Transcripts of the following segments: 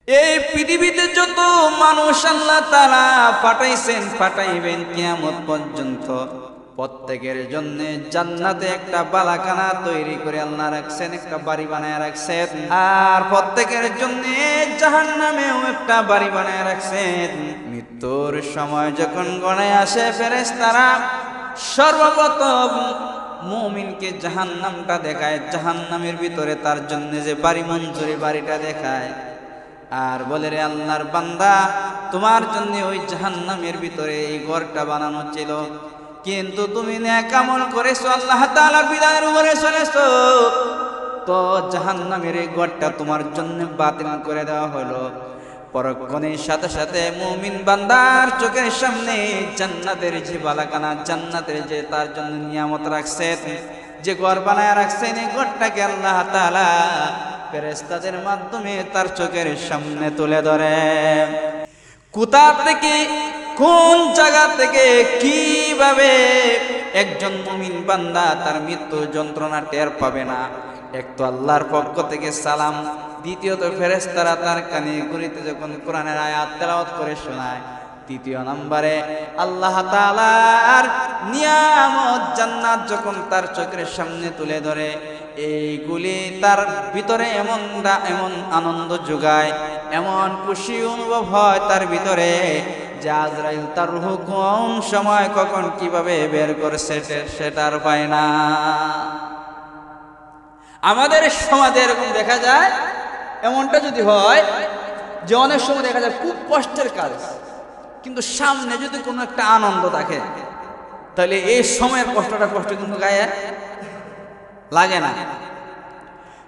এই পৃথিবীতে যত মানুষ আল্লাহ তাআলা পাঠাইছেন, পাঠাইবেন কিয়ামত পর্যন্ত, প্রত্যেকের জন্য জান্নাতে একটা বালাখানা তৈরি করে আল্লাহ রাখছেন, একটা বাড়ি বানায় রাখছেন। আর প্রত্যেকের জন্য জাহান্নামেও একটা বাড়ি বানায় রাখছেন। মৃত্যুর সময় যখন গণায় আসে ফেরেশতারা সর্বপ্রথম মুমিনকে জাহান্নামটা দেখায়, জাহান্নামের ভিতরে তার জন্য যে বাড়ি মঞ্জুরি বাড়িটা দেখায়, আর বলে রে আল্লাহর বান্দা, তোমার জন্য ওই জাহান্নামের ভিতরে এই ঘরটা বানানো ছিল, কিন্তু তুমি নেক আমল করেছো, আল্লাহ তাআলার বিধানের উপরে চলেছো, তো জাহান্নামের এই ঘরটা তোমার জন্য বাতিল করে দেওয়া হলো। পরক্ষণের সাথে সাথে মুমিন বান্দার চোখের সামনে জান্নাতের যে বালাখানা, জান্নাতের যে তার জন্য নিয়ামত রাখছেন, যে ঘর বানায় রাখছেন, এই ঘরটাকে আল্লাহ তাআলা ফেরেশতাদের মাধ্যমে তার চোখের সামনে তুলে ধরে। কোথা থেকে, কোন জায়গা থেকে, কিভাবে একজন মুমিন বান্দা তার মৃত্যু যন্ত্রণা টের পাবে না? এক তো আল্লাহর পক্ষ থেকে সালাম, দ্বিতীয়ত ফেরেশতারা তার কানে ঘুরিতে যখন কোরআনের আয়াত তেলাওয়াত করে শোনায়, তৃতীয় নম্বরে আল্লাহ তাআলার নিয়ামত জান্নাত যখন তার চোখের সামনে তুলে ধরে, এইগুলি তার ভিতরে এমন আনন্দ যোগায়, এমন খুশি অনুভব হয় তার ভিতরে, যে আজরাইল তার রূহ কোন সময় কখন কিভাবে বের করছে সেটার পায় না। আমাদের সমাজে এরকম দেখা যায়, এমনটা যদি হয় যে অনেক সময় দেখা যায় খুব কষ্টের কাজ, কিন্তু সামনে যদি কোনো একটা আনন্দ থাকে, তাহলে এই সময়ের কষ্টটা কষ্ট কিন্তু গায়ে লাগে না।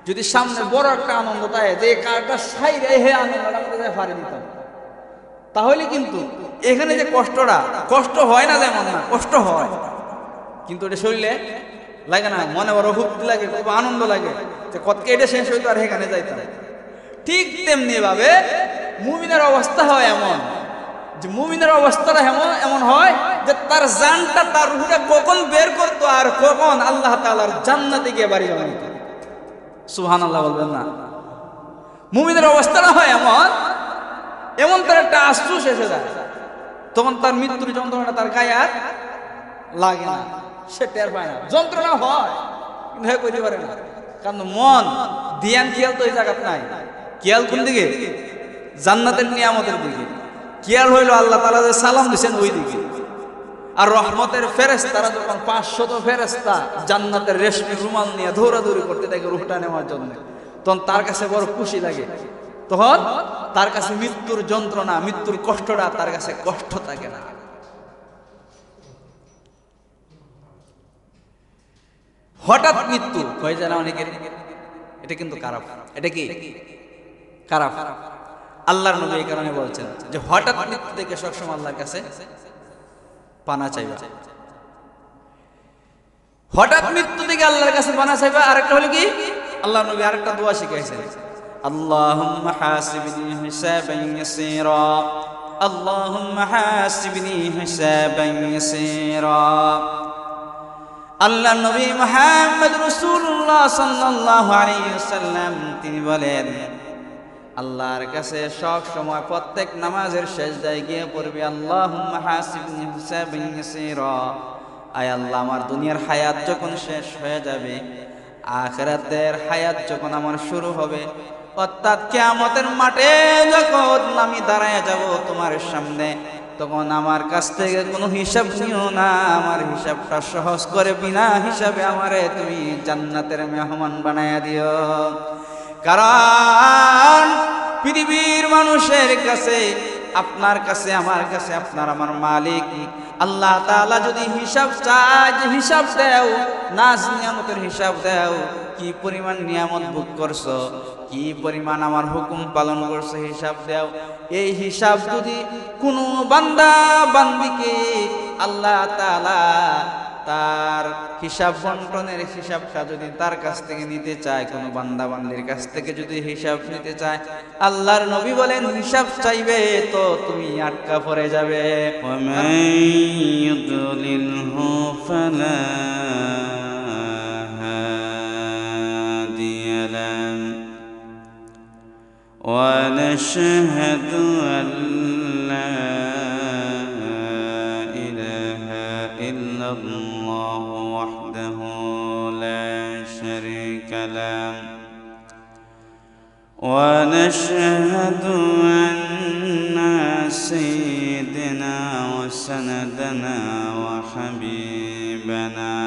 যদি সামনে বড় একটা আনন্দ থাকে, যে কারটা সাইরে হে আনন্দটা আমাদের ফাড়ি দিতাম, তাহলে কিন্তু এখানে যে কষ্টটা, কষ্ট হয় না যেমন না, কষ্ট হয়, কিন্তু এটা শরীরে লাগে না, মনে বড় হুক্তি লাগে, খুব আনন্দ লাগে যে কত এটা শেষ হইতো আর এখানে যাইতাম। ঠিক তেমনি ভাবে মুমিনের অবস্থা হয় এমন, যে মুমিনের অবস্থাটা এমন হয় যে তার জানটা, তার রূহটা কখন বের করতো আর কখন আল্লাহ তাআলার জান্নাতে গিয়ে বাড়ি বানাইত। সুবহানাল্লাহ বলবেন না? মুমিনের অবস্থাটা হয় এমন তার একটা আফসোস এসে যায়, তখন তার মৃত্যুর যন্ত্রণা তার গায়ে আর লাগে না, সে টের পায় না। যন্ত্রণা হয় কিন্তু হে কইতে পারে না, কারণ মন ধ্যান খেয়াল তো এই জায়গাত নাই। খেয়াল কোন দিকে? জান্নাতের নিয়ামতের দিকে। খেয়াল হইল আল্লাহ তাআলা যে সালাম দিয়েছেন ওই দিকে। আর রহমতের ফেরেশতারা যখন 500 ফেরেশতা জান্নাতের রেশমি রুমাল নিয়ে দৌড়াদৌড়ি করতে থাকে রূহটা নেওয়ার জন্য, তখন তার কাছে বড় খুশি লাগে। তখন তার কাছে মৃত্যুর যন্ত্রণা, মৃত্যুর কষ্টটা তার কাছে কষ্ট থাকে না। হঠাৎ মৃত্যু হয়ে যায় না অনেকের, এটা কিন্তু খারাপ। এটা কি খারাপ? আল্লাহর নবী এই কারণে বলছেন যে হঠাৎ মৃত্যু থেকে সবসময় আল্লাহর কাছে পানা চাইবা। হঠাৎ মৃত্যু থেকে আল্লাহর কাছে পানা চাইবা। আরেকটা হলো কি, আল্লাহর নবী আরেকটা দোয়া শিখাইছেন, আল্লাহুম্মা হাসিবনি হিসাবান ইয়াসীরা, আল্লাহুম্মা হাসিবনি হিসাবান ইয়াসীরা। আল্লাহর নবী মুহাম্মদ রাসূলুল্লাহ সাল্লাল্লাহু আলাইহি ওয়াসাল্লাম তিনি বলেন, আল্লাহর কাছে সব সময় প্রত্যেক নামাজের সেজদায় গিয়ে পড়বে, আল্লাহুম্মা হাসিবনি হিসাবান ইয়াসীরা। আয় আল্লাহ, আমার দুনিয়ার হায়াত যখন শেষ হয়ে যাবে, আখিরাতের হায়াত যখন আমার শুরু হবে, অর্থাৎ কিয়ামতের মাঠে যখন আমি দাঁড়ায় যাব তোমার সামনে, তখন আমার কাছ থেকে কোনো হিসাব নিও না, আমার হিসাবটা সহজ করে বিনা হিসাবে আমারে তুমি জান্নাতের মেহমান বানায়া দিও। কারণ পৃথিবীর মানুষের কাছে, আপনার কাছে, আমার কাছে, আপনার আমার মালিক আল্লাহ তাআলা যদি হিসাব চায়, যে হিসাব দাও, নাজ নিয়ামতের হিসাব দাও, কি পরিমাণ নিয়ামত ভোগ করছো, কি পরিমাণ আমার হুকুম পালন করছো, হিসাব দাও। এই হিসাব যদি কোনো বান্দা বান্দিকে আল্লাহ তাআলা তার হিসাব বন্টনের হিসাবটা যদি তার কাছ থেকে নিতে চায়, কোনো বান্দা বান্দির কাছ থেকে যদি হিসাব নিতে চায়, আল্লাহর নবী বলেন হিসাব চাইবে তো তুমি আটকা পড়ে যাবে। ونشهد أن لا إله إلا الله وحده لا شريك له ونشهد أن سيدنا وسندنا وحبيبنا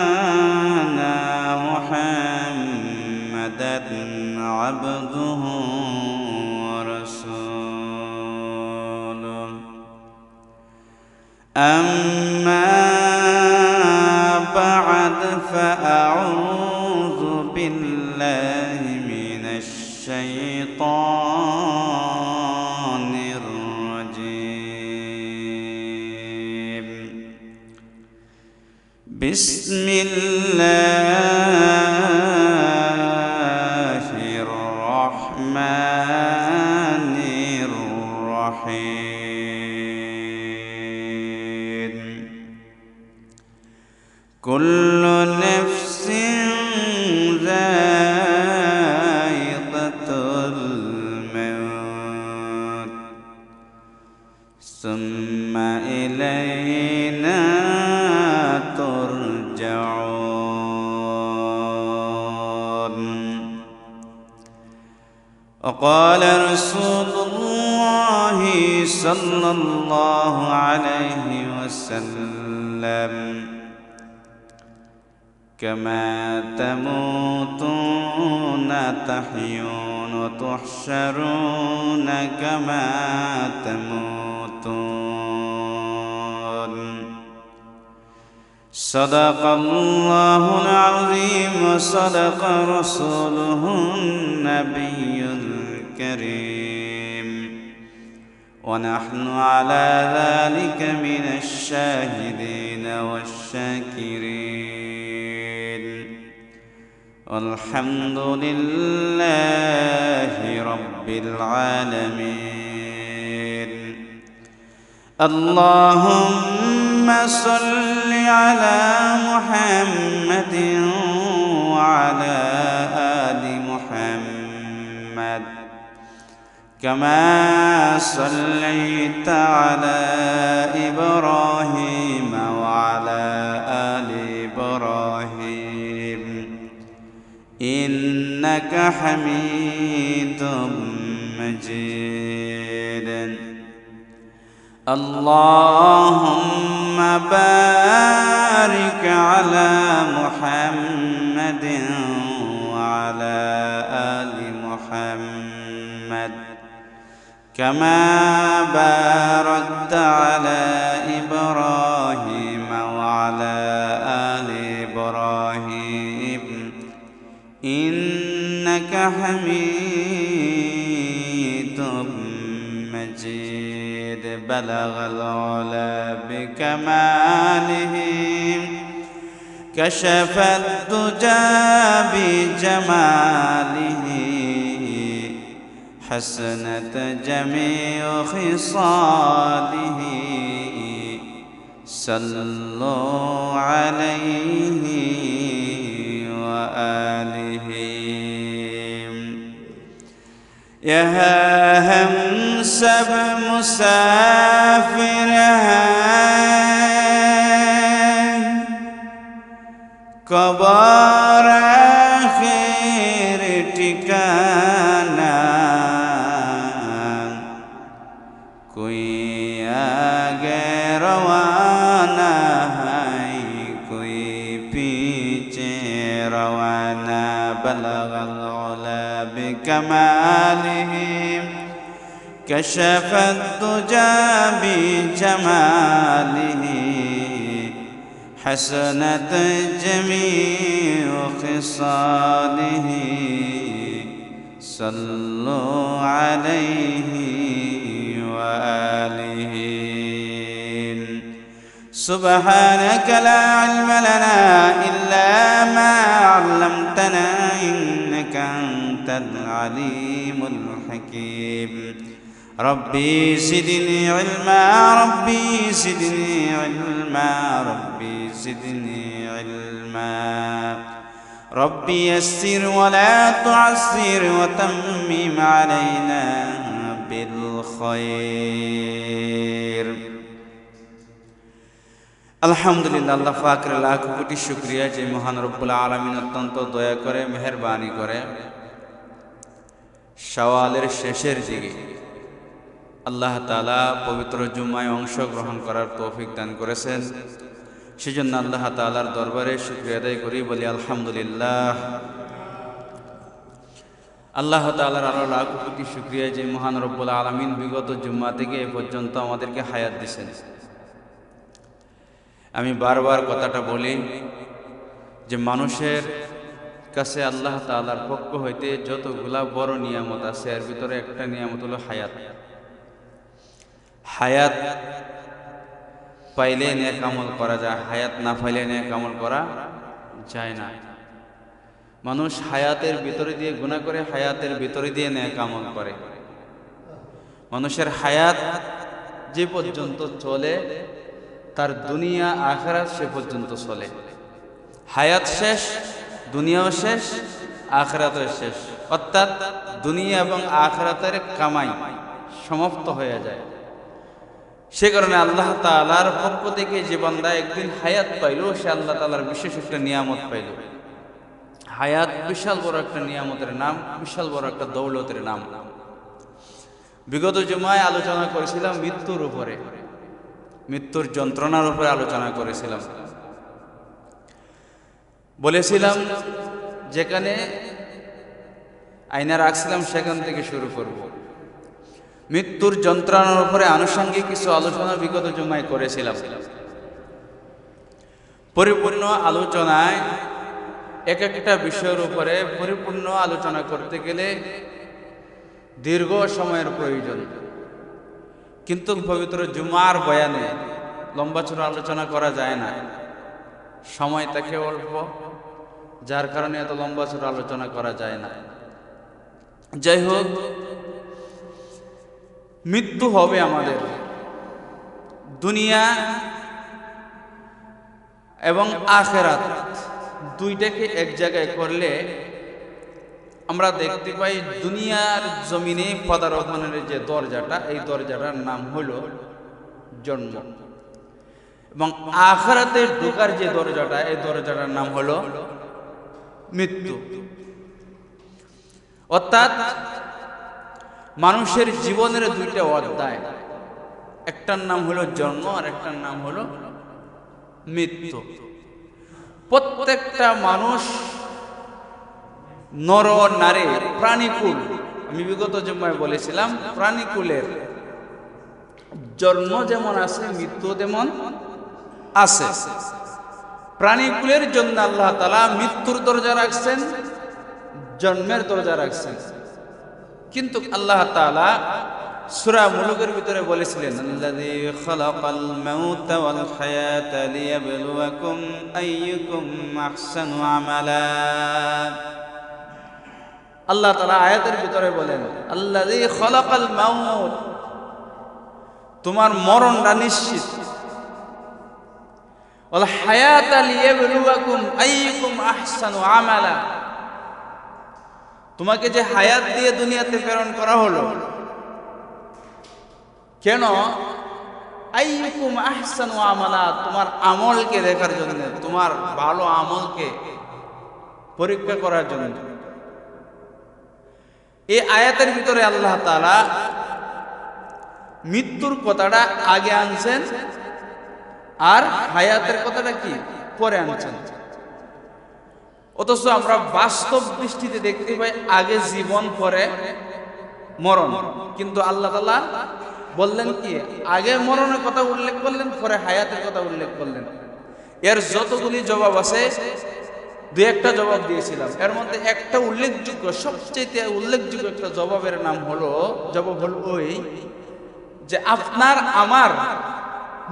ومولانا محمدا عبده ورسوله أما بعد فأعوذ بالله من الشيطان الرجيم بسم الله الرحمن الرحيم كل نفس ذائقة الموت ثم إلينا ترجعون وقال رسول الله صلى الله عليه وسلم كما تموتون تحيون وتحشرون كما تموتون صدق الله العظيم وصدق رسوله النبي الكريم ونحن على ذلك من الشاهدين والشاكرين والحمد لله رب العالمين اللهم صل على محمد وعلى آل محمد كما صليت على إبراهيم وعلى آل إبراهيم إنك حميد مجيد اللهم بارك على محمد وعلى آل محمد كما باركت على إبراهيم وعلى آل إبراهيم إنك حميد مجيد بلغ العلا بكماله كشف الدجى بجماله حسنت جميع خصاله صلوا عليه وآله يا همس مسافر कबर आखिर ठिकाना कोई आगे रवाना है कोई पीछे रवाना बलगल उला बिकमालिही कशफ الدجى بجماله حسنت جميع خصاله صلوا عليه وآله سبحانك لا علم لنا إلا ما علمتنا إنك أنت العليم الحكيم ربي زدني علما ربي زدني علما ربي زدني علما রব্বি ইয়াসসির ওয়া লা তুআসসির ওয়া তাম্মিম আলাইনা বিল খায়র। আলহামদুলিল্লাহ, আল্লাহ পাকের লাখ কোটি শুকরিয়া যে মহান রব্বুল আলামিন অত্যন্ত দয়া করে মেহেরবানি করে শাওয়ালের শেষের দিকে আল্লাহ তাআলা পবিত্র জুমায় অংশগ্রহণ করার তৌফিক দান করেছেন। সেজন্য আল্লাহ তাআলার দরবারে শুকরিয়া আদায় করি, বলি আলহামদুলিল্লাহ। আল্লাহ তাআলার আরো লাখ কোটি শুকরিয়া যে মহান রব্বুল আলামিন বিগত জুম্মা থেকে এ পর্যন্ত আমাদেরকে হায়াত দিয়েছেন। আমি বারবার কথাটা বলি যে মানুষের কাছে আল্লাহ তাআলার পক্ষ হইতে যতগুলা বড় নিয়ামত আছে এর ভিতরে একটা নিয়ামত হলো হায়াত। হায়াত পাইলে নেক আমল করা যায়, হায়াত না পাইলে নেক আমল করা যায় না। মানুষ হায়াতের ভিতরে দিয়ে গুনাহ করে, হায়াতের ভিতরে দিয়ে নেক আমল করে। মানুষের হায়াত যে পর্যন্ত চলে তার দুনিয়া আখিরাত সে পর্যন্ত চলে। হায়াত শেষ, দুনিয়াও শেষ, আখিরাতও শেষ, অর্থাৎ দুনিয়া এবং আখিরাতের কামাই সমাপ্ত হয়ে যায়। সে কারণে আল্লাহ তাআলার পক্ষ থেকে যে বান্দা একদিন হায়াত পাইল, সে আল্লাহ তাআলার বিশেষ একটা নিয়ামত পাইল। হায়াত বিশাল বড় একটা নিয়ামতের নাম, বিশাল বড় একটা দৌলতের নাম। বিগত জুমায় আলোচনা করেছিলাম মৃত্যুর উপরে, মৃত্যুর যন্ত্রণার উপরে আলোচনা করেছিলাম। বলেছিলাম যেখানে আয়না রাখছিলাম সেখান থেকে শুরু করব। মৃত্যুর যন্ত্রণার উপরে আনুষঙ্গিক কিছু আলোচনা বিগত জুমায় করেছিলাম। পরিপূর্ণ আলোচনায় এক একটা বিষয়ের উপরে পরিপূর্ণ আলোচনা করতে গেলে দীর্ঘ সময়ের প্রয়োজন, কিন্তু পবিত্র জুমার বয়ানে লম্বা চড়া আলোচনা করা যায় না, সময় থাকে অল্প, যার কারণে এত লম্বা চড়া আলোচনা করা যায় না। যাই হোক, মৃত্যু হবে আমাদের। দুনিয়া এবং আখিরাত দুইটাকে এক জায়গায় করলে আমরা দেখতে পাই দুনিয়ার জমিনে পদার্পণের যে দরজাটা, এই দরজাটার নাম হলো জন্ম, এবং আখিরাতে ঢোকার যে দরজাটা, এই দরজাটার নাম হলো মৃত্যু। অর্থাৎ মানুষের জীবনের দুইটা অধ্যায়, একটার নাম হলো জন্ম আর একটার নাম হলো মৃত্যু। প্রত্যেকটা মানুষ নর নারী প্রাণীকুল, আমি বিগত জন্মায় বলেছিলাম প্রাণীকুলের জন্ম যেমন আছে মৃত্যু তেমন আছে। প্রাণীকুলের জন্য আল্লাহ তাআলা মৃত্যুর দরজা রাখছেন, জন্মের দরজা রাখছেন। কিন্তু আল্লাহ তাআলা সূরা মুলুকের ভিতরে বলেছিলেন, আল্লাযী খালাকাল মাউতা ওয়াল হায়াতা লিয়াবলুয়াকুম আইয়ুকুম আহসানু আমালা। আল্লাহ তাআলা আয়াতের ভিতরে বলেন, আল্লাযী খালাকাল মাউত, তোমার মরণটা নিশ্চিত, ওয়াল হায়াতা লিয়াবলুয়াকুম আইয়ুকুম আহসানু আমালা, তোমাকে যে হায়াত দিয়ে দুনিয়াতে প্রেরণ করা হলো, কেন? আইয়ুকুম আহসানু আমালা, তোমার আমলকে দেখার জন্য, তোমার ভালো আমলকে পরীক্ষা করার জন্য। এই আয়াতের ভিতরে আল্লাহ তাআলা মৃত্যুর কথাটা আগে আনছেন আর হায়াতের কথাটা কি পরে আনছেন। অথচ আমরা বাস্তব দৃষ্টিতে দেখতে পাই আগে জীবন পরে মরণ, কিন্তু আল্লাহ তাআলা বললেন কি আগে মরণের কথা উল্লেখ করলেন, পরে হায়াতের কথা উল্লেখ করলেন। এর যতগুলি জবাব আছে দুই একটা জবাব দিয়েছিলাম, এর মধ্যে একটা উল্লেখযোগ্য, সবচেয়ে উল্লেখযোগ্য একটা জবাবের নাম হলো, জবাব হলো ওই যে আপনার আমার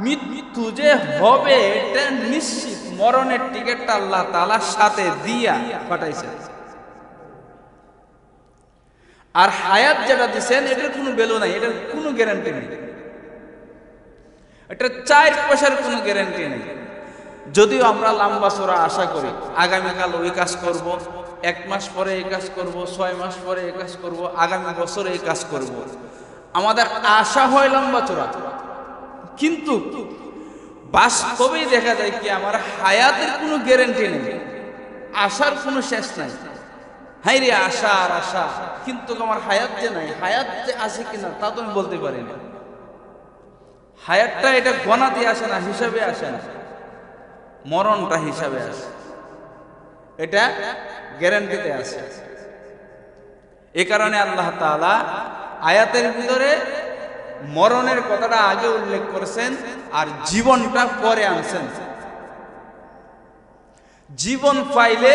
মৃত্যু যে হবে এটা নিশ্চিত, মরণের টিকিটটা আল্লাহ তাআলার সাথে দিয়া পাঠাইছেন। আর হায়াত যেটা দিচ্ছেন এটার কোনো ভ্যালু নাই, এটার কোনো গ্যারান্টি নেই, এটার 4 পয়সার কোনো গ্যারান্টি নেই। যদিও আমরা লম্বা চড়া আশা করি আগামীকাল ওই কাজ করব, 1 মাস পরে এই কাজ করব, 6 মাস পরে এই কাজ করব, আগামী বছর এই কাজ করব, আমাদের আশা হয় লম্বা চড়া, কিন্তু বাস্তবেই দেখা যায় কি আমার হায়াতের কোনো গ্যারান্টি নেই, আশার কোনো শেষ নাই। হাই রে আশা আর আশা, কিন্তু আমার হায়াত যে নাই, হায়াত যে আছে কিনা তা তো আমি বলতে পারি না। হায়াতটা এটা গণাতে আসে না, হিসাবে আসে না, মরণটা হিসাবে আসে, এটা গ্যারান্টিতে আসে। এ কারণে আল্লাহ তাআলা আয়াতের ভিতরে মরণের কথাটা আগে উল্লেখ করেছেন আর জীবনটা পরে আনছেন। জীবন পাইলে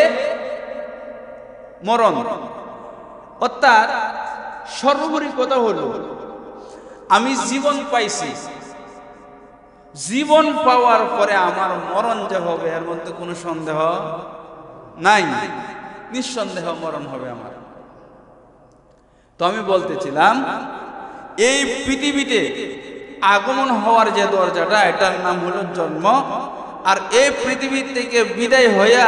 মরণ, অর্থাৎ সর্বোপরি কথা হলো আমি জীবন পাইছি, জীবন পাওয়ার পরে আমার মরণ যে হবে এর মধ্যে কোনো সন্দেহ নাই, নিঃসন্দেহ মরণ হবে আমার। তো আমি বলতেছিলাম এই পৃথিবীতে আগমন হওয়ার যে দরজাটা, এটার নাম হলো জন্ম। আর এই পৃথিবী থেকে বিদায় হইয়া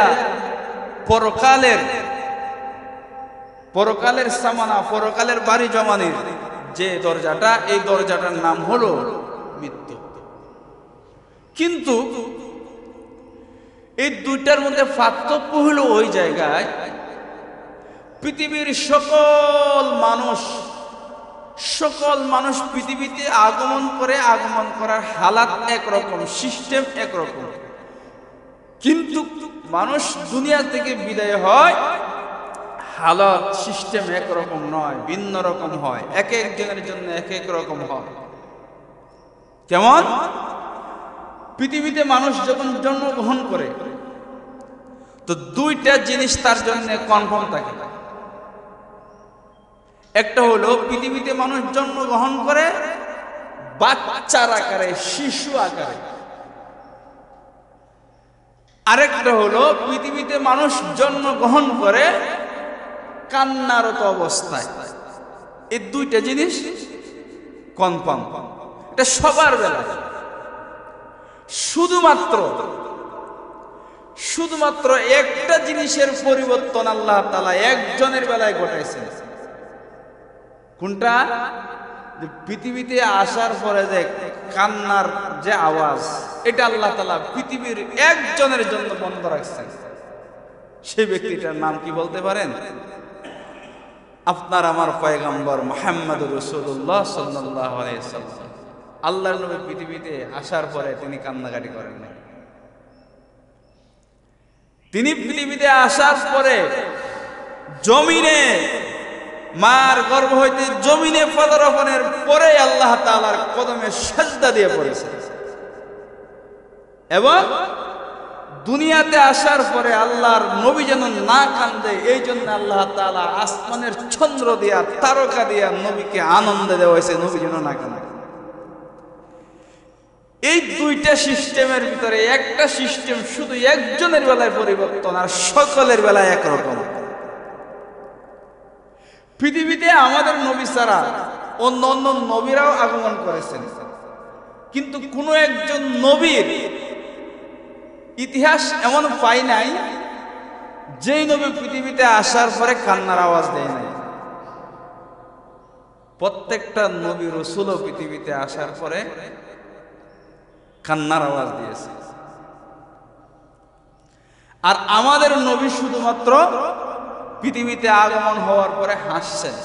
পরকালের সামানা, পরকালের বাড়ি জমানের যে দরজাটা, এই দরজাটার নাম হলো মৃত্যু। কিন্তু এই দুইটার মধ্যে পার্থক্য হলো ওই জায়গায় পৃথিবীর সকল মানুষ পৃথিবীতে আগমন করে, আগমন করার হালাত একরকম, সিস্টেম একরকম, কিন্তু মানুষ দুনিয়া থেকে বিদায় হয় হালাত সিস্টেম একরকম নয়, ভিন্ন রকম হয়, এক একজনের জন্য এক এক রকম হয়। কেমন? পৃথিবীতে মানুষ যখন জন্মগ্রহণ করে তো দুইটা জিনিস তার জন্য কনফার্ম থাকে। একটা হলো পৃথিবীতে মানুষ জন্মগ্রহণ করে বাচ্চার আকারে, শিশু আকারে। আরেকটা হলো পৃথিবীতে মানুষ জন্মগ্রহণ করে কান্নারত অবস্থায়। এই দুইটা জিনিস কনফার্ম, এটা সবার বেলা। শুধুমাত্র একটা জিনিসের পরিবর্তন আল্লাহ তাআলা একজনের বেলায় ঘটাইছেন। কোনটা? যে পৃথিবীতে আসার পরে যে কান্নার যে আওয়াজ, এটা আল্লাহ তাআলা পৃথিবীর একজনের জন্য বন্ধ রাখছেন। সেই ব্যক্তিটার নাম কি বলতে পারেন? আপনার আমার পয়গম্বর মুহাম্মদুর রাসূলুল্লাহ সাল্লাল্লাহু আলাইহি ওয়াসাল্লাম। আল্লাহর নবী পৃথিবীতে আসার পরে তিনি কান্নাকাটি করেন না। তিনি পৃথিবীতে আসার পরে জমিনে, মার গর্ভ হইতে জমিনে পদার্পণের পরে আল্লাহ তাআলার কদমে সিজদা দিয়ে পড়েছেন, এবং দুনিয়াতে আসার পরে আল্লাহর নবী যেন না কান্দে এই জন্য আল্লাহ তাআলা আসমানের চন্দ্র দিয়া, তারকা দিয়া নবীকে আনন্দ দেওয়া হয়েছে, নবী যেন না কান্দে। এই দুইটা সিস্টেমের ভিতরে একটা সিস্টেম শুধু একজনের বেলায় পরিবর্তন, আর সকলের বেলায় একরকম। পৃথিবীতে আমাদের নবী ছাড়া অন্য অন্য নবীরাও আগমন করেছেন, কিন্তু কোন একজন নবীর ইতিহাস এমন পাই নাই যেই নবী পৃথিবীতে আসার পরে কান্নার আওয়াজ দেয় নাই। প্রত্যেকটা নবী রাসূলও পৃথিবীতে আসার পরে কান্নার আওয়াজ দিয়েছে। আর আমাদের নবী শুধুমাত্র পৃথিবীতে আগমন হওয়ার পরে হাসছেন।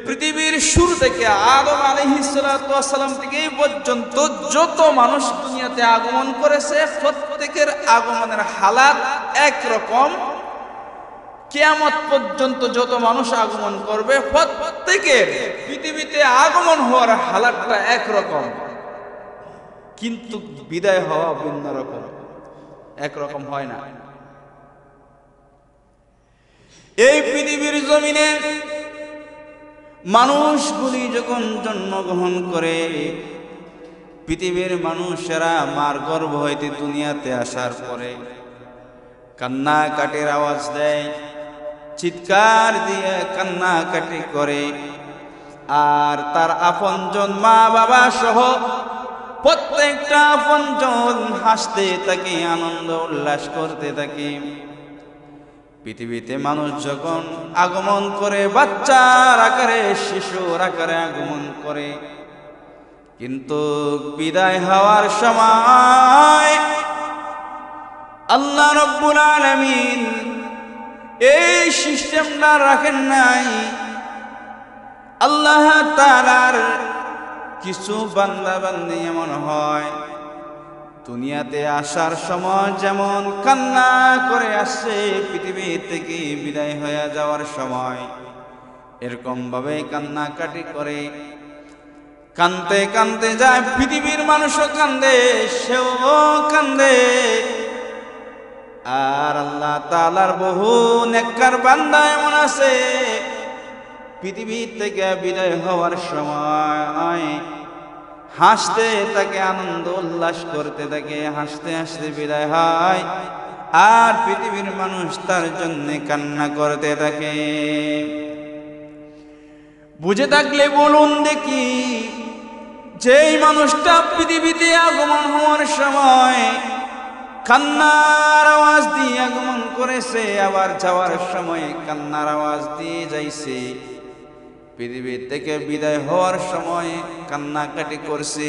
পৃথিবীর শুরু থেকে আদম আলাইহিস সালাতু ওয়াস সালাম থেকে এই পর্যন্ত যত মানুষ দুনিয়াতে আগমন করেছে প্রত্যেকের আগমনের হালাত একরকম। কিয়ামত পর্যন্ত যত মানুষ আগমন করবে প্রত্যেকের পৃথিবীতে আগমন হওয়ার হালাতটা একরকম, কিন্তু বিদায় হওয়া ভিন্ন রকম, একরকম হয় না। এই পৃথিবীর জমিনে মানুষগুলি যখন জন্মগ্রহণ করে, পৃথিবীর মানুষেরা মার গর্ভ হইতে দুনিয়াতে আসার পরে কান্নাকাটির আওয়াজ দেয়, চিৎকার দিয়ে কান্নাকাটি করে। আর তার আপনজন মা বাবা সহ প্রত্যেকটা আপনজন হাসতে থাকে, আনন্দ উল্লাস করতে থাকে। পৃথিবীতে মানুষ যখন আগমন করে বাচ্চার আকারে, শিশুর আকারে আগমন করে, কিন্তু বিদায় হওয়ার সময় আল্লাহ রাব্বুল আলামিন এই সিস্টেমটা রাখেন নাই। আল্লাহ তাআলার কিছু বান্দা বান্দি এমন হয়, দুনিয়াতে আসার সময় যেমন কান্না করে আসছে, পৃথিবী থেকে বিদায় হয়ে যাওয়ার সময় এরকম ভাবে কান্নাকাটি করে, কানতে কানতে যায়। পৃথিবীর মানুষও কান্দে, সেও কান্দে। আর আল্লাহ তাআলার বহু নেককার বান্দা এমন আছে, পৃথিবী থেকে বিদায় হওয়ার সময় হাসতে থাকে, আনন্দ উল্লাস করতে থাকে, হাসতে হাসতে বিদায় হয়। আর পৃথিবীর মানুষ তার জন্য কান্না করতে থাকে। বুঝে থাকলে বলুন দেখি, যেই মানুষটা পৃথিবীতে আগমন হওয়ার সময় কান্নার আওয়াজ দিয়ে আগমন করেছে, আবার যাওয়ার সময় কান্নার আওয়াজ দিয়ে যাইছে, পৃথিবী থেকে বিদায় হওয়ার সময় কান্নাকাটি করছে,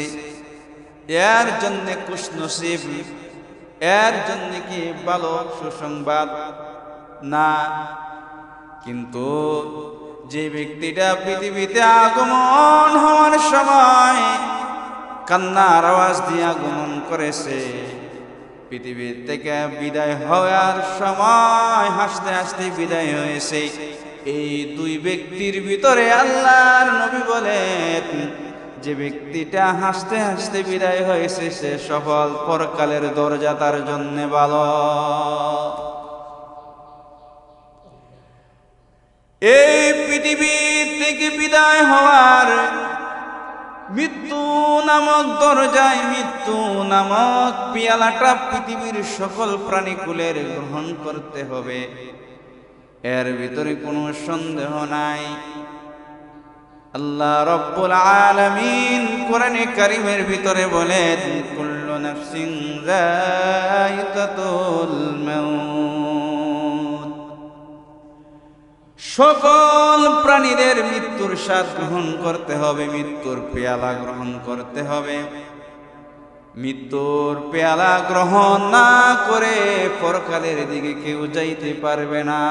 এর জন্য খুশনসিব, এর জন্য কি ভালো সুসংবাদ না। কিন্তু যে ব্যক্তিটা পৃথিবীতে আগমন হওয়ার সময় কান্নার আওয়াজ দিয়ে আগমন করেছে, পৃথিবী থেকে বিদায় হওয়ার সময় হাসতে হাসতে বিদায় হয়েছে, এই দুই ব্যক্তির ভিতরে আল্লাহর নবী বলেন, যে ব্যক্তিটা হাসতে হাসতে বিদায় হয়েছে সে সফল, পরকালের দরজা তার জন্য ভালো। এই পৃথিবী থেকে বিদায় হওয়ার মৃত্যু নামক দরজায়, মৃত্যু নামক পিয়ালাটা পৃথিবীর সকল প্রাণীকুলের গ্রহণ করতে হবে, এর ভিতরে কোনো সন্দেহ নাই। আল্লাহ রাব্বুল আলামিন কোরআনে কারীমের ভিতরে বলেন, কুল্লু নাফসিন যায়িকাতুল মাউত, সকল প্রাণীদের মৃত্যুর স্বাদ গ্রহণ করতে হবে, মৃত্যুর পেয়ালা গ্রহণ করতে হবে। মৃত্যুর পেয়ালা গ্রহণ না করে পরকালের দিকে কেউ যাইতে পারবে না।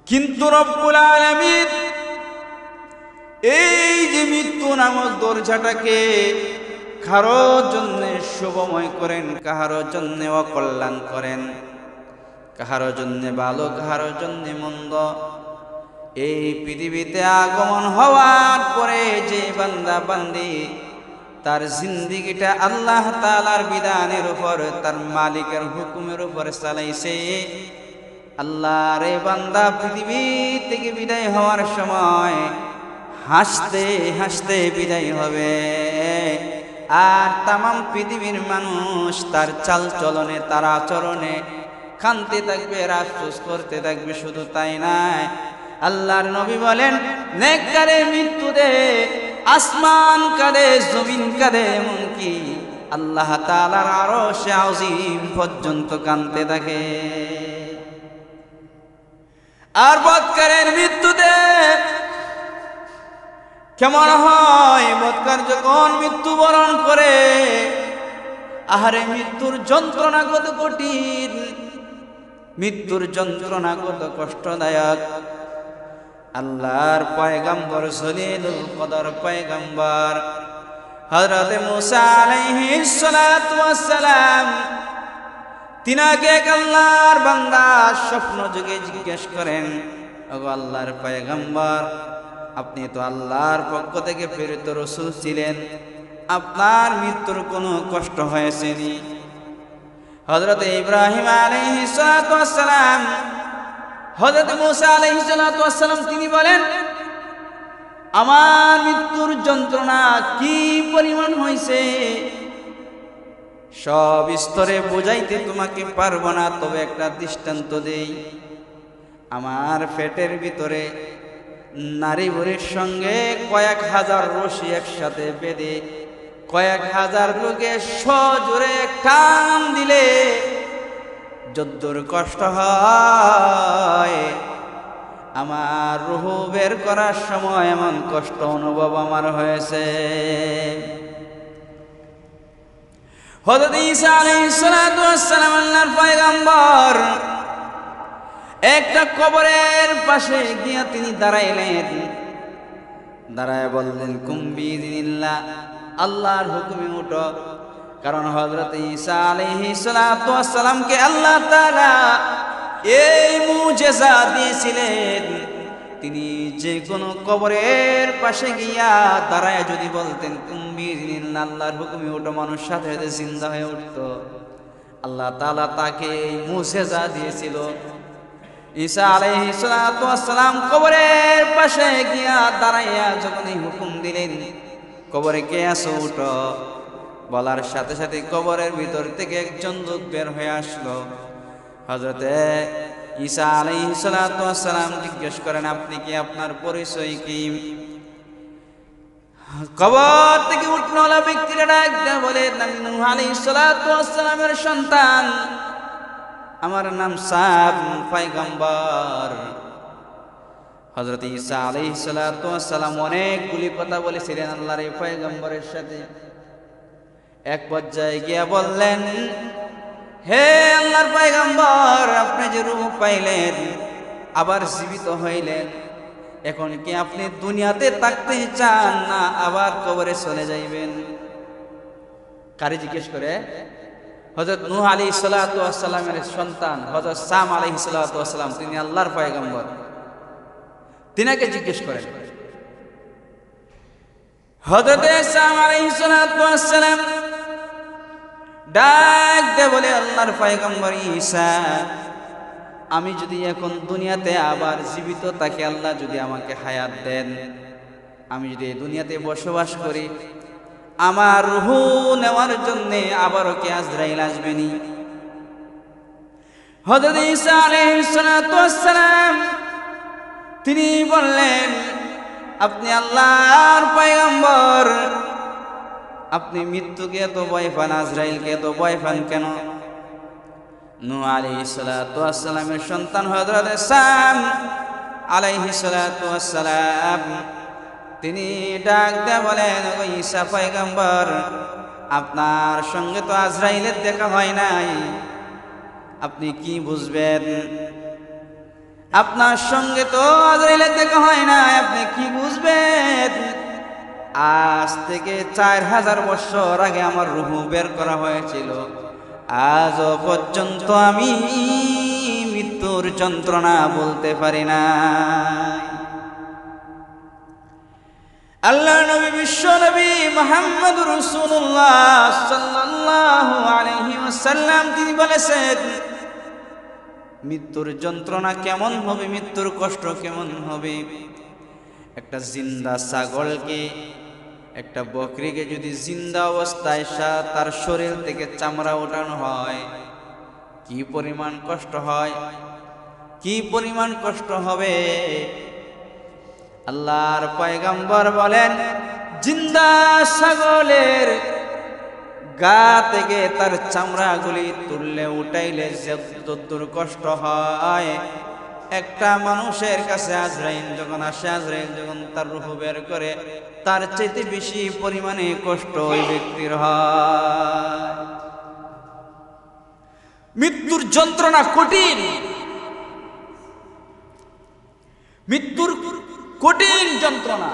কিন্তু রব্বুল আলামিন এই যে মৃত্যু নামক দরজাটাকে কারোর জন্য শুভময় করেন, কারোর জন্য অকল্যাণ করেন, কারোর জন্য ভালো, কারোর জন্য মন্দ। এই পৃথিবীতে আগমন হওয়ার পরে যে বান্দা বান্দি তার জিন্দিগিটা আল্লাহ তাআলার বিধানের উপর, তার মালিকের হুকুমের উপর চালাইছে, আল্লাহর এই বান্দা পৃথিবী থেকে বিদায় হওয়ার সময় হাসতে হাসতে বিদায় হবে। আর তামাম পৃথিবীর মানুষ তার চাল চলনে, তার আচরণে কাঁদতে থাকবে, আফসোস করতে থাকবে। শুধু তাই নয়, আল্লাহর নবী বলেন, নেককারের মৃত্যুতে আসমান কাঁদে, জমিন কাঁদে, এমনকি আল্লাহ তাআলার আরশে আযীম পর্যন্ত কাঁদতে থাকে। আর বদকারের মৃত্যুতে কেমন হয়? বদকার যখন মৃত্যুবরণ করে, আহারে মৃত্যুর যন্ত্রণা কত কঠিন, মৃত্যুর যন্ত্রণা কত কষ্টদায়ক। আল্লাহর পয়গম্বর জলিলুল কদর পয়গম্বর হযরত মুসা আলাইহিস সালাতু ওয়াস সালাম, তিনাকে এক আল্লাহর বান্দা স্বপ্ন যুগে জিজ্ঞেস করেন, ওগো আল্লাহর পয়গম্বর, আপনি তো আল্লাহর পক্ষ থেকে প্রেরিত রাসূল ছিলেন, আপনার মৃত্যুর কোনো কষ্ট হয়েছেনি? হযরত ইব্রাহিম আলাইহিস সালাতু ওয়াস সালাম, হযরত মুসা আলাইহিস সালাতু ওয়াস সালাম তিনি বলেন, আমার মৃত্যুর যন্ত্রণা কি পরিমাণ হয়েছে সব স্তরে বোঝাইতে তোমাকে পারবো না, তবে একটা দৃষ্টান্ত দেই। আমার পেটের ভিতরে নারী বুড়ির সঙ্গে কয়েক হাজার রশি একসাথে বেঁধে কয়েক হাজার লোকে সজোরে টান দিলে যদ্দুর কষ্ট হয়, আমার রূহ বের করার সময় এমন কষ্ট অনুভব আমার হয়েছে। হযরত ঈসা আলাইহিস সালাতু ওয়াস সালাম আল্লাহর পয়গম্বর একটা কবরের পাশে গিয়া তিনি দাঁড়াইলেন, দাঁড়ায় বললেন কুম বিইযনিল্লাহ, আল্লাহর হুকুমে উঠো। কারণ হযরত ঈসা আলাইহিস সালাতু ওয়াস সালামকে আল্লাহ তাআলা এই মুজিজা দিয়েছিলেন, তিনি যে কোনো কবরের পাশে গিয়া দাঁড়ায় যদি বলতেন কুম বিইযনিল্লাহ, আল্লাহর হুকুমে উঠো, মানুষ সাথে সাথে জিন্দা হয়ে উঠতো। আল্লাহ তাআলা তাকে এই মুজিজা দিয়েছিল। ঈসা আলাইহিস সালাতু ওয়াস সালাম কবরের পাশে গিয়া দাঁড়াইয়া যখন এই হুকুম দিলেন, কবরে কে আছো উঠো, বলার সাথে সাথে কবরের ভিতর থেকে একজন লোক বের হয়ে আসলো। হযরতে ঈসা আলাইহিস সালাতু ওয়াস সালাম জিজ্ঞেস করেন, আপনি কি, আপনার পরিচয় কি? কবর থেকে উঠনেওয়ালা ব্যক্তিরা ডাক দিয়ে বলেন, আমি নূহ আলাইহিস সালাতু ওয়াস সালামের সন্তান, আমার নাম সাম, পয়গম্বর। হযরত ঈসা আলাইহিস সালাতু ওয়াস সালাম অনেকগুলি কথা বলেছিলেন আল্লাহর এই পয়গম্বরের সাথে। এক পর্যায়ে গিয়া বললেন, হে আল্লাহর পয়গম্বর, আপনি যে রূহ পাইলেন, আবার জীবিত হইলেন, এখন কি আপনি দুনিয়াতে থাকতে চান না আবার কবরে চলে যাইবেন? কারে জিজ্ঞেস করে? হযরত নূহ আলাইহিস সালাতু ওয়াস সালামের সন্তান হযরত সাম আলাইহিস সালাতু ওয়াস সালাম, তিনি আল্লাহর পয়গম্বর, তিনাকে জিজ্ঞেস করেন। হযরত সাম আলাইহিস সালাতু ওয়াস সালাম ডাক দিয়ে বলে, আল্লাহর পয়গম্বর ঈসা, আমি যদি এখন দুনিয়াতে আবার জীবিত থাকি, আল্লাহ যদি আমাকে হায়াত দেন, আমি যদি দুনিয়াতে বসবাস করি, আমার রূহ নেওয়ার জন্য আবারও কি আজরাইল আসবেনি? হযরত ঈসা আলাইহিস সালাতু ওয়াস সালাম তিনি বললেন, আপনি আল্লাহর পয়গম্বর, আপনি মৃত্যুকে এত ভয় পান, আজরাইলকে এত ভয় পান কেন? নূহ আলাইহিস সালাতু ওয়াস সালামের সন্তান হযরত সাম আলাইহিস সালাতু ওয়াস সালাম তিনি ডাক দিয়ে বলেন, ও ঈসা পয়গম্বর, আপনার সঙ্গে তো আজরাইলের দেখা হয় নাই, আপনি কি বুঝবেন? আপনার সঙ্গে তো আজরাইলের দেখা হয় নাই, আপনি কি বুঝবেন? আজ থেকে 4000 বছর আগে আমার রূহ বের করা হয়েছিল, আজও পর্যন্ত আমি মৃত্যুর যন্ত্রণা বলতে পারি না। আল্লাহর নবী, বিশ্ব নবী মুহাম্মদুর রাসূলুল্লাহ সাল্লাল্লাহু আলাইহি ওয়াসাল্লাম তিনি বলেছেন, মৃত্যুর যন্ত্রণা কেমন হবে, মৃত্যুর কষ্ট কেমন হবে। একটা জিন্দা ছাগলকে, একটা বকরিকে যদি জিন্দা অবস্থায় তার শরীর থেকে চামড়া ওঠানো হয়, কি পরিমাণ কষ্ট হয়, কি পরিমাণ কষ্ট হবে। আল্লাহর পয়গম্বর বলেন, জিন্দা ছাগলের গা থেকে তার চামড়াগুলি তুললে উঠাইলে যতদূর কষ্ট হয়, একটা মানুষের কাছে আজরাইল যখন আসে, আজরাইল যখন তার রূহ বের করে, তার চাইতে বেশি পরিমাণে কষ্ট ওই ব্যক্তির হয়। মৃত্যুর যন্ত্রণা কঠিন, মৃত্যুর কঠিন যন্ত্রণা।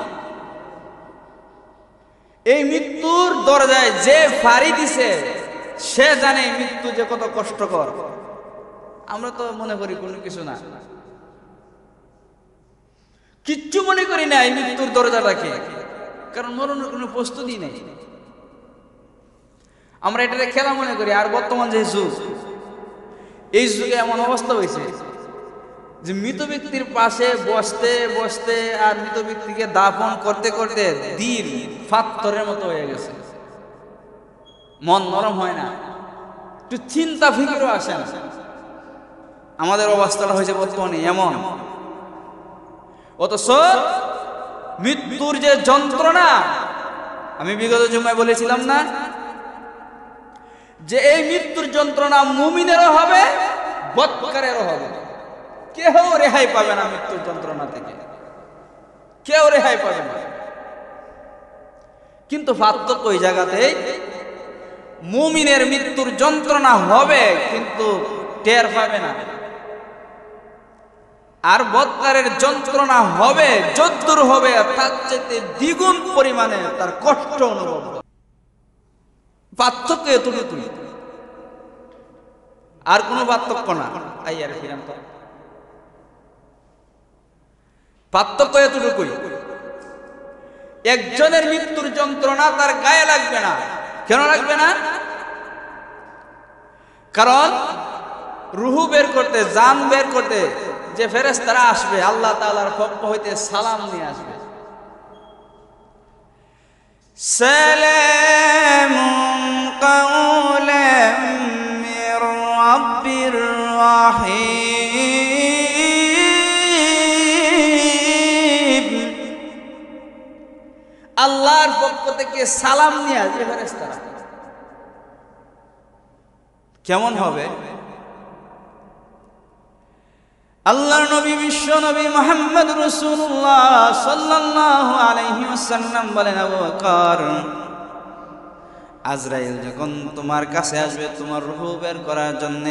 এই মৃত্যুর দরজায় যে ফাড়ি দিছে সে জানে মৃত্যু যে কত কষ্টকর। আমরা তো মনে করি কোনো কিছু না, কিচ্ছু মনে করি না এই মৃত্যুর দরজাটাকে, কারণ মরণের কোনো প্রস্তুতি নেই। আমরা এটাকে খেলা মনে করি। আর বর্তমান যে যুগ, এই যুগে এমন অবস্থা হয়েছে যে মৃত ব্যক্তির পাশে বসতে বসতে আর মৃত ব্যক্তিকে দাফন করতে করতে দিন পাথরের মতো হয়ে গেছে, মন নরম হয় না, একটু চিন্তা ফিকিরও আসে না। আমাদের অবস্থাটা হয়েছে বর্তমানে এমন। অথচ মৃত্যুর যে যন্ত্রণা, আমি বিগত জুমায় বলেছিলাম না যে এই মৃত্যুর যন্ত্রণা মুমিনেরও হবে, বদকারেরও হবে। কেউ রেহাই পাবে না মৃত্যুর যন্ত্রণা থেকে, কেউ রেহাই পাবে না। কিন্তু পার্থক্য ওই জায়গাতে, মুমিনের মৃত্যুর যন্ত্রণা হবে কিন্তু টের পাবে না, আর বদকারের যন্ত্রণা হবে, যদ্দূর হবে তার চাইতে দ্বিগুণ পরিমাণে তার কষ্ট অনুভব হবে। পার্থক্য এতটুকুই, আর কোনো পার্থক্য না। আইয়ার ফিরান তো, পার্থক্য এতটুকুই। একজনের মৃত্যুর যন্ত্রণা তার গায়ে লাগবে না। কেন লাগবে না? কারণ রুহু বের করতে, জান বের করতে যে ফেরেশতারা আসবে, আল্লাহ তাআলার পক্ষ হইতে সালাম নিয়ে আসবে, সালামুন কাওলাম মির রাব্বির রাহিম। আল্লাহর পক্ষ থেকে সালাম নিয়ে আসবে ফেরেশতারা। কেমন হবে? আল্লাহর নবী, বিশ্ব নবী মুহাম্মদ রাসূলুল্লাহ সাল্লাল্লাহু আলাইহি ওয়াসাল্লাম বলেন, আবু বকর, আজরাইল যখন তোমার কাছে আসবে তোমার রূহ বের করার জন্য,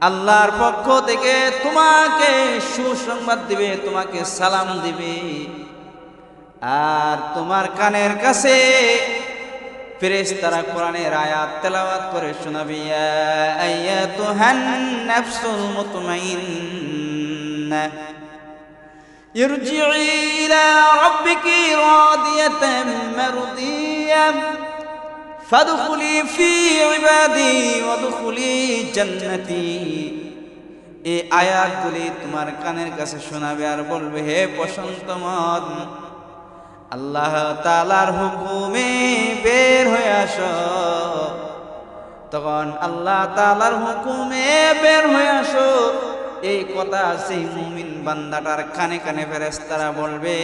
আল্লাহর পক্ষ থেকে তোমাকে সুসংবাদ দিবে, তোমাকে সালাম দিবে, আর তোমার কানের কাছে ফেরেশতারা কোরআনের আয়াত তেলাওয়াত করে শোনাবে, ইয়া আইয়াতুহান নাফসুল মুতমাইন্নাহ ইরজিই ইলা রাব্বিকি রাদিয়াতাম মারদিয়াহ ফাদখুলি ফি ইবাদি ওয়াদখুলি জান্নাতি। এই আয়াতগুলি তোমার কানের কাছে শোনাবে আর বলবে, হে প্রশান্ত মন, আল্লাহ তাআলার হুকুমে বের হয়ে আসো। তখন আল্লাহ তাআলার হুকুমে বের হয়ে আসো, এই কথা সেই মুমিন বান্দাটার কানে কানে ফেরেশতারা বলবে।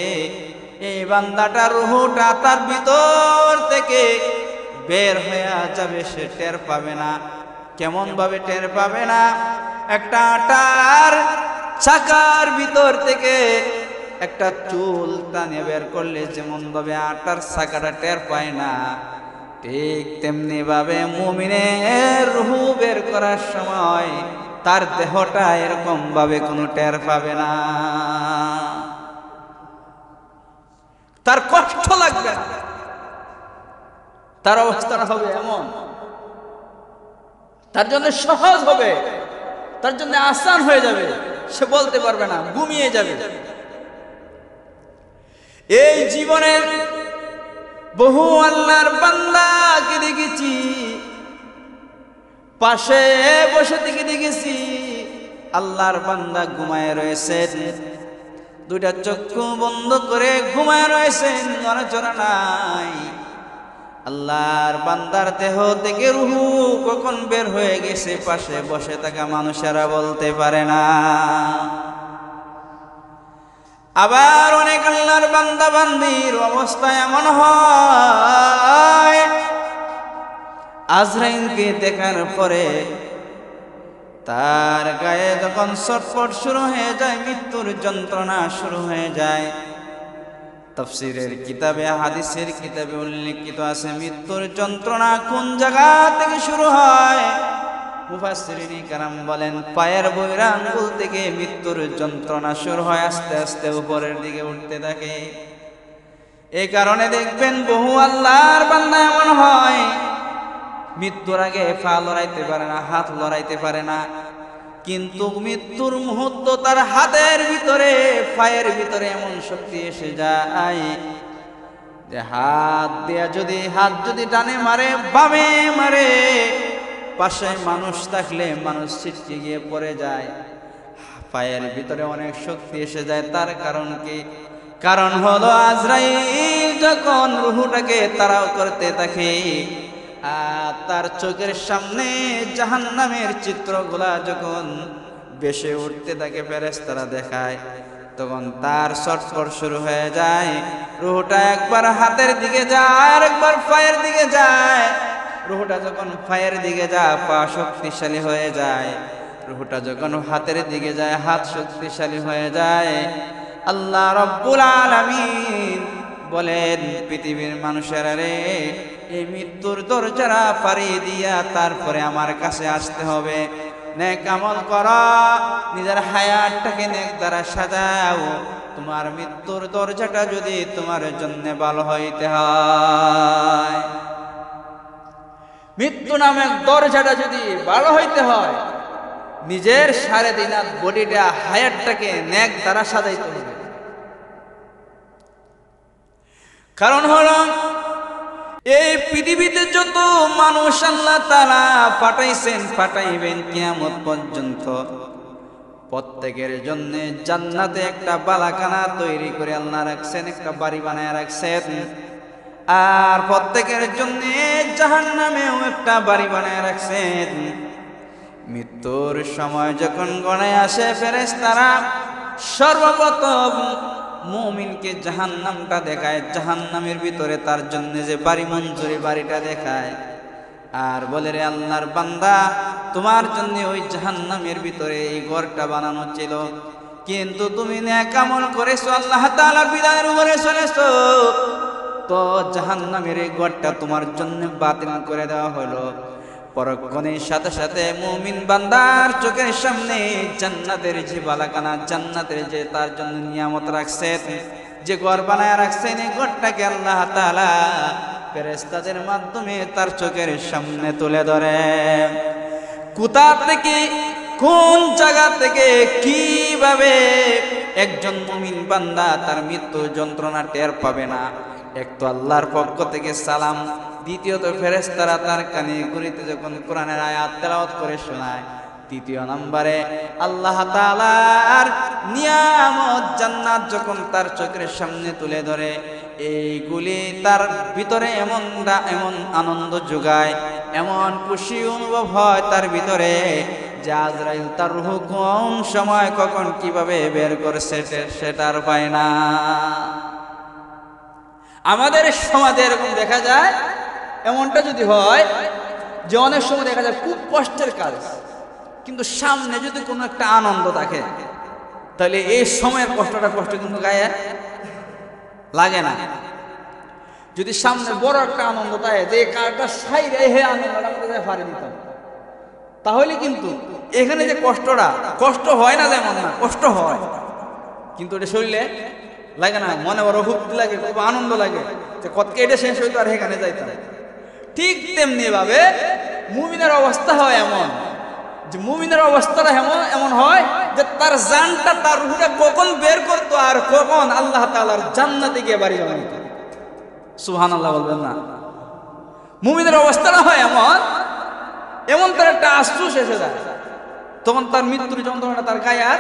এই বান্দাটার রূহটা তার ভিতর থেকে বের হয়ে যাবে, সে টের পাবে না। কেমন ভাবে টের পাবে না? একটা আটার চাকার ভিতর থেকে একটা চুল টানে বের করলে যেমন ভাবে আটার চাকাটা টের পায় না, ঠিক তেমনি ভাবে মুমিনের রূহ বের করার সময় তার দেহটা এরকম ভাবে কোনো টের পাবে না, তার কষ্ট লাগবে না, তার অবস্থাটা হবে এমন, তার জন্য সহজ হবে, তার জন্য আসান হয়ে যাবে, সে বলতে পারবে না, ঘুমিয়ে যাবে। এই জীবনে বহু আল্লাহর বান্দাকে দেখেছি, পাশে বসে থেকে দেখেছি আল্লাহর বান্দা ঘুমায় রয়েছেন, দুইটা চক্ষু বন্ধ করে ঘুমায় রয়েছেন, নড়াচড়া নাই। আল্লাহর বান্দার দেহ থেকে রূহু কখন বের হয়ে গেছে পাশে বসে থাকা মানুষেরা বলতে পারে না। আবার অনেক আল্লাহর বান্দা বান্দির অবস্থা এমন হয়, আজরাইলকে দেখার পরে তার গায়ে যখন ছটফট শুরু হয়ে যায়, মৃত্যুর যন্ত্রণা শুরু হয়ে যায়। তাফসীরের কিতাবে, হাদিসের কিতাবে উল্লেখিত আছে মৃত্যুর যন্ত্রণা কোন জায়গা থেকে শুরু হয়। মুফাসসিরিন কেরাম বলেন পায়ের বৈরা আঙ্গুল থেকে মৃত্যুর যন্ত্রণা শুরু হয়, আস্তে আস্তে উপরের দিকে উঠতে থাকে। এই কারণে দেখবেন বহু আল্লাহর বান্দা এমন হয় মৃত্যুর আগে পা লড়াইতে পারে না, হাত লড়াইতে পারে না, কিন্তু মৃত্যুর মুহূর্ত তার হাতের ভিতরে, পায়ের ভিতরে এমন শক্তি এসে যায় যে হাত যদি ডানে মারে, বামে মারে, পাশে মানুষ থাকলে মানুষ ছিটকে গিয়ে পড়ে যায়। পায়ের ভিতরে অনেক শক্তি এসে যায়। তার কারণ কি? কারণ হলো আজরাইল যখন রূহটাকে তাড়াও করতে থাকে, আর তার চোখের সামনে জাহান্নামের চিত্রগুলা যখন ভেসে উঠতে থাকে, ফেরেশতারা দেখায়, তখন তার ছটফট শুরু হয়ে যায়। রুহটা একবার হাতের দিকে যায় আর একবার পায়ের দিকে যায়। রুহটা যখন পায়ের দিকে যায় পা শক্তিশালী হয়ে যায়, রুহটা যখন হাতের দিকে যায় হাত শক্তিশালী হয়ে যায়। আল্লাহ রব্বুল আলামিন বলেন, পৃথিবীর মানুষেরা রে, এই মৃত্যুর দরজারা পাড়ি দিয়া তারপরে আমার কাছে আসতে হবে। নেক আমল করা, নিজের হায়াতটাকে নেক দ্বারা সাজাও। তোমার মৃত্যুর দরজাটা যদি তোমার জন্য ভালো হইতে হয়, মৃত্যু নামের দরজাটা যদি ভালো হইতে হয়, নিজের সাড়ে দিন বডিটা হায়াতটাকে নেক দ্বারা সাজাইতে হবে। কারণ হলো এই পৃথিবীতে যত মানুষ আল্লাহ তাআলা পাঠাইছেন পাঠাইবেন কিয়ামত পর্যন্ত, প্রত্যেকের জন্য জান্নাতে একটা বালাখানা তৈরি করে আল্লাহ রাখছেন, একটা বাড়ি বানায় রাখছেন। আর প্রত্যেকের জন্য জাহান্নামেও একটা বাড়ি বানায় রাখছেন। মৃত্যুর সময় যখন গণায় আসে ফেরেশতারা সর্বপ্রথম মুমিনকে জাহান্নামটা দেখায়, জাহান্নামের ভিতরে তার জন্য যে বাড়ি মঞ্জুরি বাড়িটা দেখায়, আর বলে, রে আল্লাহর বান্দা, তোমার জন্য ওই জাহান্নামের ভিতরে এই ঘরটা বানানো ছিল, কিন্তু তুমি নেক আমল করেছো, আল্লাহ তাআলার বিধানের উপরে চলেছো, তো জাহান্নামের এই ঘরটা তোমার জন্য বাতিল করে দেওয়া হলো। পরক্ষণের সাথে সাথে মুমিন বান্দার চোখের সামনে জান্নাতের যে বালাখানা, জান্নাতের যে তার জন্য নিয়ামত রাখছেন, যে ঘর বানায় রাখছেন, এই ঘরটাকে আল্লাহ তাআলা ফেরেশতাদের মাধ্যমে তার চোখের সামনে তুলে ধরে। কোথা থেকে, কোন জায়গা থেকে, কিভাবে একজন মুমিন বান্দা তার মৃত্যু যন্ত্রণা টের পাবে না? এক তো আল্লাহর পক্ষ থেকে সালাম, দ্বিতীয়ত ফেরেশতারা তার কানে ঘুরিতে যখন কোরআনের আয়াত তেলাওয়াত করে শোনায়, তৃতীয় নম্বরে আল্লাহ তাআলার নিয়ামত জান্নাত যখন তার চোখের সামনে তুলে ধরে, এইগুলি তার ভিতরে এমন আনন্দ যোগায়, এমন খুশি অনুভব হয় তার ভিতরে যে আজরাইল তার রূহ কোন সময় কখন কিভাবে বের করছে সেটার পায় না। আমাদের সমাজে এরকম দেখা যায়, এমনটা যদি হয় যে অনেক সময় দেখা যায় খুব কষ্টের কাজ, কিন্তু সামনে যদি কোনো একটা আনন্দ থাকে, তাহলে এই সময়ের কষ্টটা কষ্ট কিন্তু গায়ে লাগে না। যদি সামনে বড় একটা আনন্দ থাকে, যে কারটা সাইরে হে আনন্দটা আমাদের ফাড়ি দিতাম, তাহলে কিন্তু এখানে যে কষ্টটা, কষ্ট হয় না যেমন না, কষ্ট হয়, কিন্তু এটা শরীরে লাগে না, মনে বড় হুক্তি লাগে, খুব আনন্দ লাগে যে কত এটা শেষ হইতো আর এখানে যাইতাম। ঠিক তেমনি ভাবে মুমিনের অবস্থা হয় এমন, যে মুমিনের অবস্থাটা এমন হয় যে তার জানটা, তার রূহটা কখন বের করতো আর কখন আল্লাহ তাআলার জান্নাতে গিয়ে বাড়ি বানাইত। সুবহানাল্লাহ বলবেন না? মুমিনের অবস্থাটা হয় এমন তার একটা আফসোস এসে যায়, তখন তার মৃত্যুর যন্ত্রণা তার গায়ে আর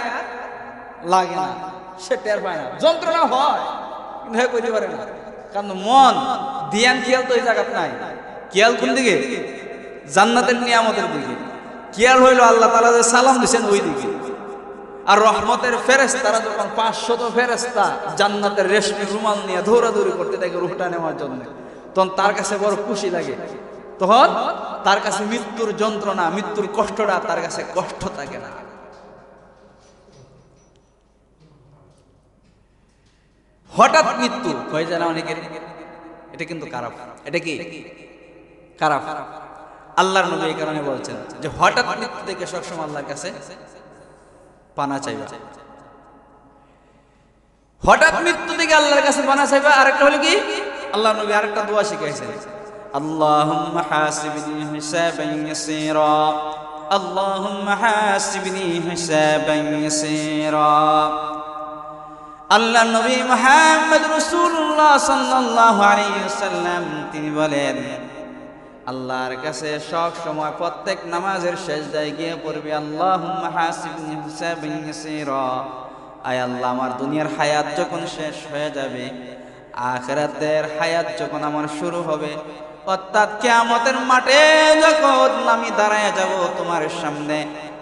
লাগে না, সে টের পায় না। যন্ত্রণা হয় কিন্তু হে কইতে পারে না, কারণ মন ধ্যান খেয়াল তো এই জায়গাত নাই। খেয়াল কোন দিকে? জান্নাতের নিয়ামতের দিকে। খেয়াল হইল আল্লাহ তাআলা যে সালাম দিয়েছেন ওই দিকে। আর রহমতের ফেরেশতারা যখন 500 ফেরেশতা জান্নাতের রেশমি রুমাল নিয়ে দৌড়াদৌড়ি করতে থাকে রূহটা নেওয়ার জন্য, তখন তার কাছে বড় খুশি লাগে। তখন তার কাছে মৃত্যুর যন্ত্রণা, মৃত্যুর কষ্টটা তার কাছে কষ্ট থাকে না। হঠাৎ মৃত্যু হয়ে যায় না অনেকের, এটা কিন্তু খারাপ। এটা কি খারাপ? আল্লাহর নবী এই কারণে বলছেন যে হঠাৎ মৃত্যু থেকে সবসময় আল্লাহর কাছে পানা চাইবা। হঠাৎ মৃত্যু থেকে আল্লাহর কাছে পানা চাইবা। আরেকটা হলো কি, আল্লাহর নবী আরেকটা দোয়া শিখাইছেন, আল্লাহুম্মা হাসিবনি হিসাবান ইয়াসীরা, আল্লাহুম্মা হাসিবনি হিসাবান ইয়াসীরা। আল্লাহর নবী মুহাম্মদ রাসূলুল্লাহ সাল্লাল্লাহু আলাইহি ওয়াসাল্লাম তিনি বলেন, আল্লাহর কাছে সব সময় প্রত্যেক নামাজের সেজদায় গিয়ে পড়বে, আল্লাহুম্মা হাসিবনি হিসাবান ইয়াসীরা। আয় আল্লাহ, আমার দুনিয়ার হায়াত যখন শেষ হয়ে যাবে, আখিরাতের হায়াত যখন আমার শুরু হবে, অর্থাৎ কিয়ামতের মাঠে যখন আমি দাঁড়ায় যাব তোমার সামনে,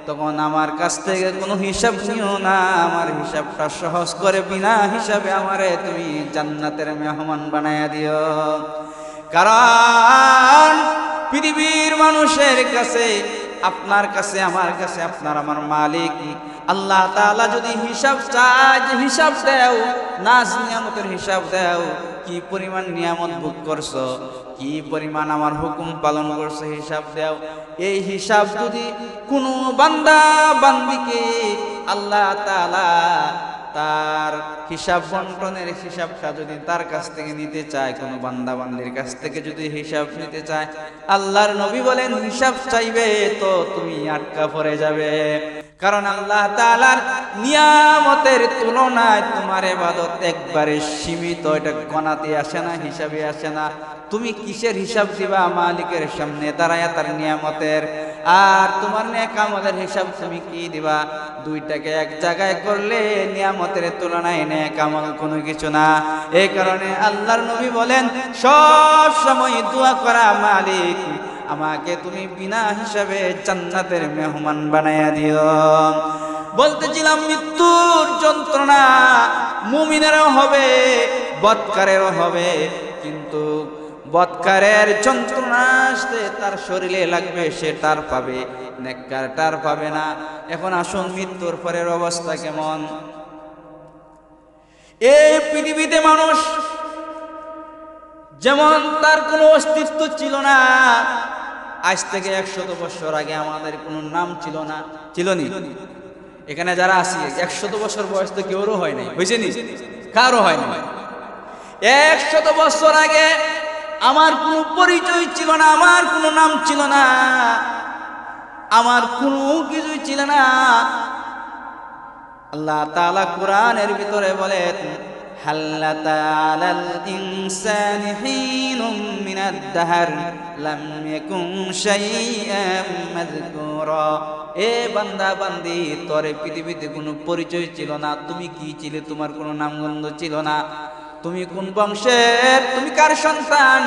তখন আমার কাছ থেকে কোনো হিসাব নিও না, আমার হিসাবটা সহজ করে বিনা হিসাবে আমারে তুমি জান্নাতের মেহমান বানায়া দিও। কারণ পৃথিবীর মানুষের কাছে, আপনার কাছে, আমার কাছে, আপনার আমার মালিক আল্লাহ তাআলা যদি হিসাব চায়, যে হিসাব দাও, নাজ নিয়ামতের হিসাব দাও, কি পরিমাণ নিয়ামত ভোগ করছো, কি পরিমাণ আমার হুকুম পালন করছো, হিসাব দাও। এই হিসাব যদি কোনো বান্দা বান্দিকে আল্লাহ তাআলা তার হিসাব বন্টনের হিসাবটা যদি তার কাছ থেকে নিতে চায়, কোনো বান্দা বান্দির কাছ থেকে যদি হিসাব নিতে চায়, আল্লাহর নবী বলেন হিসাব চাইবে তো তুমি আটকা পড়ে যাবে। কারণ আল্লাহ তাআলার নিয়ামতের তুলনায় তোমার ইবাদত একবারে সীমিত, এটা গণাতে আসে না, হিসাবে আসে না। তুমি কিসের হিসাব দিবা মালিকের সামনে দাঁড়ায়া তার নিয়ামতের? আর তোমার নেক আমলের হিসাব তুমি কি দিবা? দুইটাকে এক জায়গায় করলে নিয়ামতের তুলনায় নেক আমল কোনো কিছু না। এই কারণে আল্লাহর নবী বলেন সব সময় দোয়া করা, মালিক আমাকে তুমি বিনা হিসাবে জান্নাতের মেহমান বানায়া দিও। বলতেছিলাম মৃত্যুর যন্ত্রণা মুমিনেরও হবে, বদকারেরও হবে, কিন্তু বদকারের যন্ত্রণা আসতে তার শরীরে লাগবে, সে টার পাবে, নেককার টার পাবে না। এখন আসুন মৃত্যুর পরের অবস্থা কেমন। এই পৃথিবীতে মানুষ যেমন তার কোনো অস্তিত্ব ছিল না, আজ থেকে 100 বছর আগে আমাদের কোনো নাম ছিল না, ছিল নি? এখানে যারা আছি 100 বছর বয়স তো কেউরও হয় নাই, হয়েছে নি? কারো হয় না। 100 বছর আগে আমার কোনো পরিচয় ছিল না, আমার কোনো নাম ছিল না, আমার কোনো কিছুই ছিল না। আল্লাহ তাআলা কোরআনের ভিতরে বলেন হাল্লাতা আলাল ইনসানি হিনুম মিনাদ দাহর লাম ইয়াকুন শাইআম মাযকুরা। এ বান্দা বান্দি, তোর পৃথিবীতে কোনো পরিচয় ছিল না, তুমি কি ছিলে, তোমার কোনো নামগন্ধ ছিল না, তুমি কোন বংশের, তুমি কার সন্তান,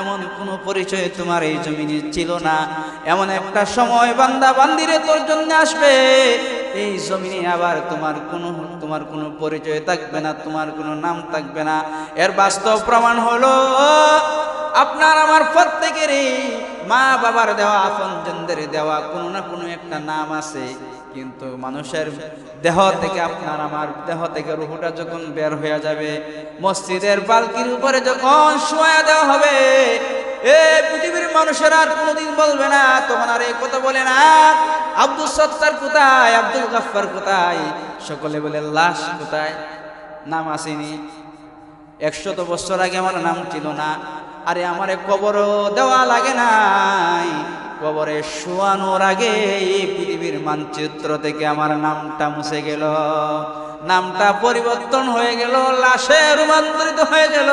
এমন কোনো পরিচয় তোমার এই জমিনে ছিল না। এমন একটা সময় বান্দা বান্দিরে তোর জন্য আসবে, এই জমিনে আবার তোমার কোনো পরিচয় থাকবে না, তোমার কোনো নাম থাকবে না। এর বাস্তব প্রমাণ হলো আপনার আমার প্রত্যেকেরই মা বাবার দেওয়া, আপনজনদের দেওয়া কোনো না কোনো একটা নাম আছে, কিন্তু মানুষের দেহ থেকে, আপনার আমার দেহ থেকে রূহটা যখন বের হয়ে যাবে, মসজিদের পালকির উপরে যখন শোয়া দেওয়া হবে, এই পৃথিবীর মানুষের আর কোনোদিন বলবে না, তখন আর এই কথা বলে না আব্দুল সত্তার কোথায়, আব্দুল গাফফার কোথায়, সকলে বলে লাশ কোথায়, নাম আসেনি। 100 বছর আগে আমার নাম ছিল না, আরে আমারে কবরও দেওয়া লাগে নাই, কবরে শোয়ানোর আগে এই পৃথিবীর মানচিত্র থেকে আমার নামটা মুছে গেল, নামটা পরিবর্তন হয়ে গেল, লাশে রূপান্তরিত হয়ে গেল।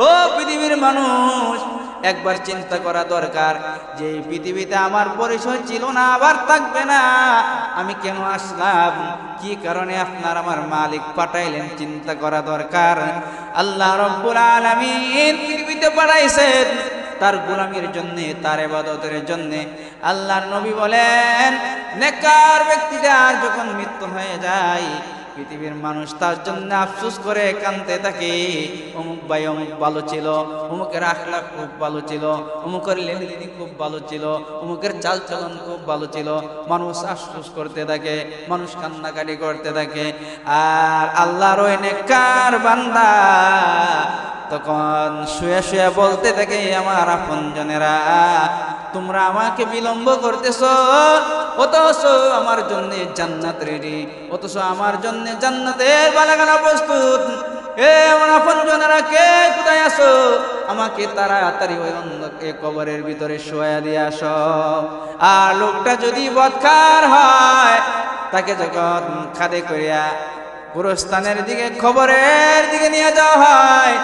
ও পৃথিবীর মানুষ, একবার চিন্তা করা দরকার যে এই পৃথিবীতে আমার পরিচয় ছিল না, আবার থাকবে না, আমি কেন আসলাম, কি কারণে আপনার আমার মালিক পাঠাইলেন, চিন্তা করা দরকার। আল্লাহ রাব্বুল আলামিন পৃথিবীতে পাঠাইছেন তার গোলামির জন্য, তার ইবাদতের জন্য। আল্লাহর নবী বলেন নেককার ব্যক্তিটার যখন মৃত্যু হয়ে যায়, পৃথিবীর মানুষ তার জন্য আফসোস করে কাঁদতে থাকে, অমুক ভাই অমুক ভালো ছিল, অমুকের আখলাক খুব ভালো ছিল, অমুকের লেনদেনি খুব ভালো ছিল, অমুকের চালচলন খুব ভালো ছিল। মানুষ আফসোস করতে থাকে, মানুষ কান্নাকাটি করতে থাকে। আর আল্লাহর ওই নেককার বান্দা তখন শুয়ে শুয়ে বলতে থাকে, আমার আপনজনেরা তোমরা আমাকে বিলম্ব করতেছো, অথচ আমার জন্য জান্নাত রেডি, অথচ আমার জন্য জান্নাতের বালাখানা প্রস্তুত। এ আমার আপনজনেরা কে কোথায় আছো, আমাকে তাড়াতাড়ি ওই অন্ধকে কবরের ভিতরে শোয়া দিয়ে আসো। আর লোকটা যদি বদকার হয়, তাকে যখন খাদে করিয়া গুরুস্থানের দিকে, খবরের দিকে নিয়ে যাওয়া হয়,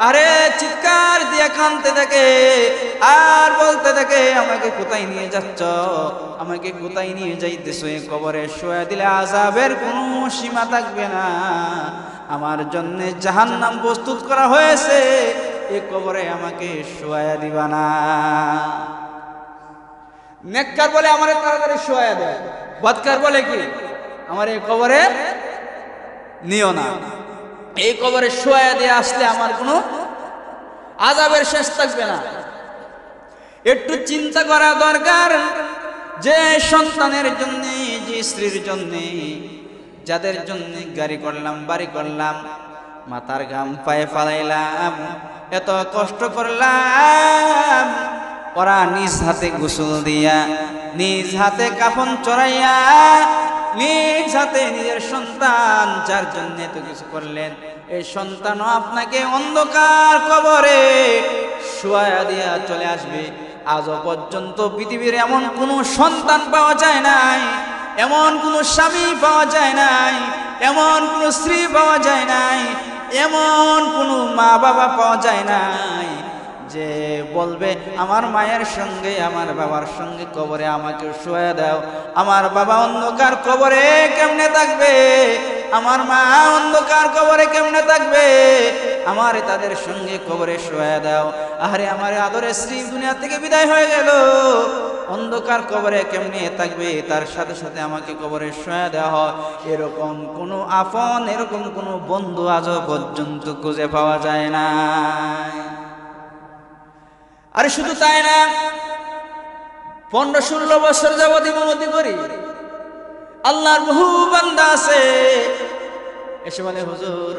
আরে চিৎকার দিয়ে কাঁদতে থাকে আর বলতে থাকে, আমাকে কোথায় নিয়ে যাচ্ছ, আমাকে কোথায় নিয়ে যাইতেছো, কবরে শোয়া দিলে আযাবের কোনো সীমা থাকবে না, আমার জন্য জাহান্নাম প্রস্তুত করা হয়েছে, এই কবরে আমাকে শোয়া দিবা না। নেককার বলে আমারে তাড়াতাড়ি শোয়া দেয়, বদকার বলে কি আমার এই কবরে নিও না, এই কবরে শোয়া দিয়ে আসলে আমার কোনো আযাবের শেষ থাকবে না। একটু চিন্তা করা দরকার যে সন্তানের জন্য, যে স্ত্রীর জন্য, যাদের জন্য গাড়ি করলাম, বাড়ি করলাম, মাথার ঘাম পায়ে ফালাইলাম, এত কষ্ট করলাম, ওরা নিজ হাতে গোসল দিয়া, নিজ হাতে কাফন চড়াইয়া, নিজ হাতে নিজের সন্তান যার জন্য এত কিছু করলেন, এই সন্তানও আপনাকে অন্ধকার কবরে শুয়ায়া দিয়া চলে আসবে। আজও পর্যন্ত পৃথিবীর এমন কোনো সন্তান পাওয়া যায় নাই, এমন কোনো স্বামী পাওয়া যায় নাই, এমন কোনো স্ত্রী পাওয়া যায় নাই, এমন কোনো মা বাবা পাওয়া যায় নাই যে বলবে আমার মায়ের সঙ্গে আমার বাবার সঙ্গে কবরে আমাকে শুয়ে দাও। আমার বাবা অন্ধকার কবরে কেমনে থাকবে, আমার মা অন্ধকার কবরে কেমনে থাকবে, আমার তাদের সঙ্গে কবরে শুয়ে দাও। আরে আমার আদরের স্ত্রী দুনিয়া থেকে বিদায় হয়ে গেল, অন্ধকার কবরে কেমনে থাকবে, তার সাথে সাথে আমাকে কবরে শুয়ে দেওয়া হয়। এরকম কোনো আপন, এরকম কোনো বন্ধু আজও পর্যন্ত খুঁজে পাওয়া যায় না। আরে শুধু তাই না, 15-16 বছর যাবত ইমামতি করি, আল্লাহর বহু বান্দা আছে এসে বলে হুজুর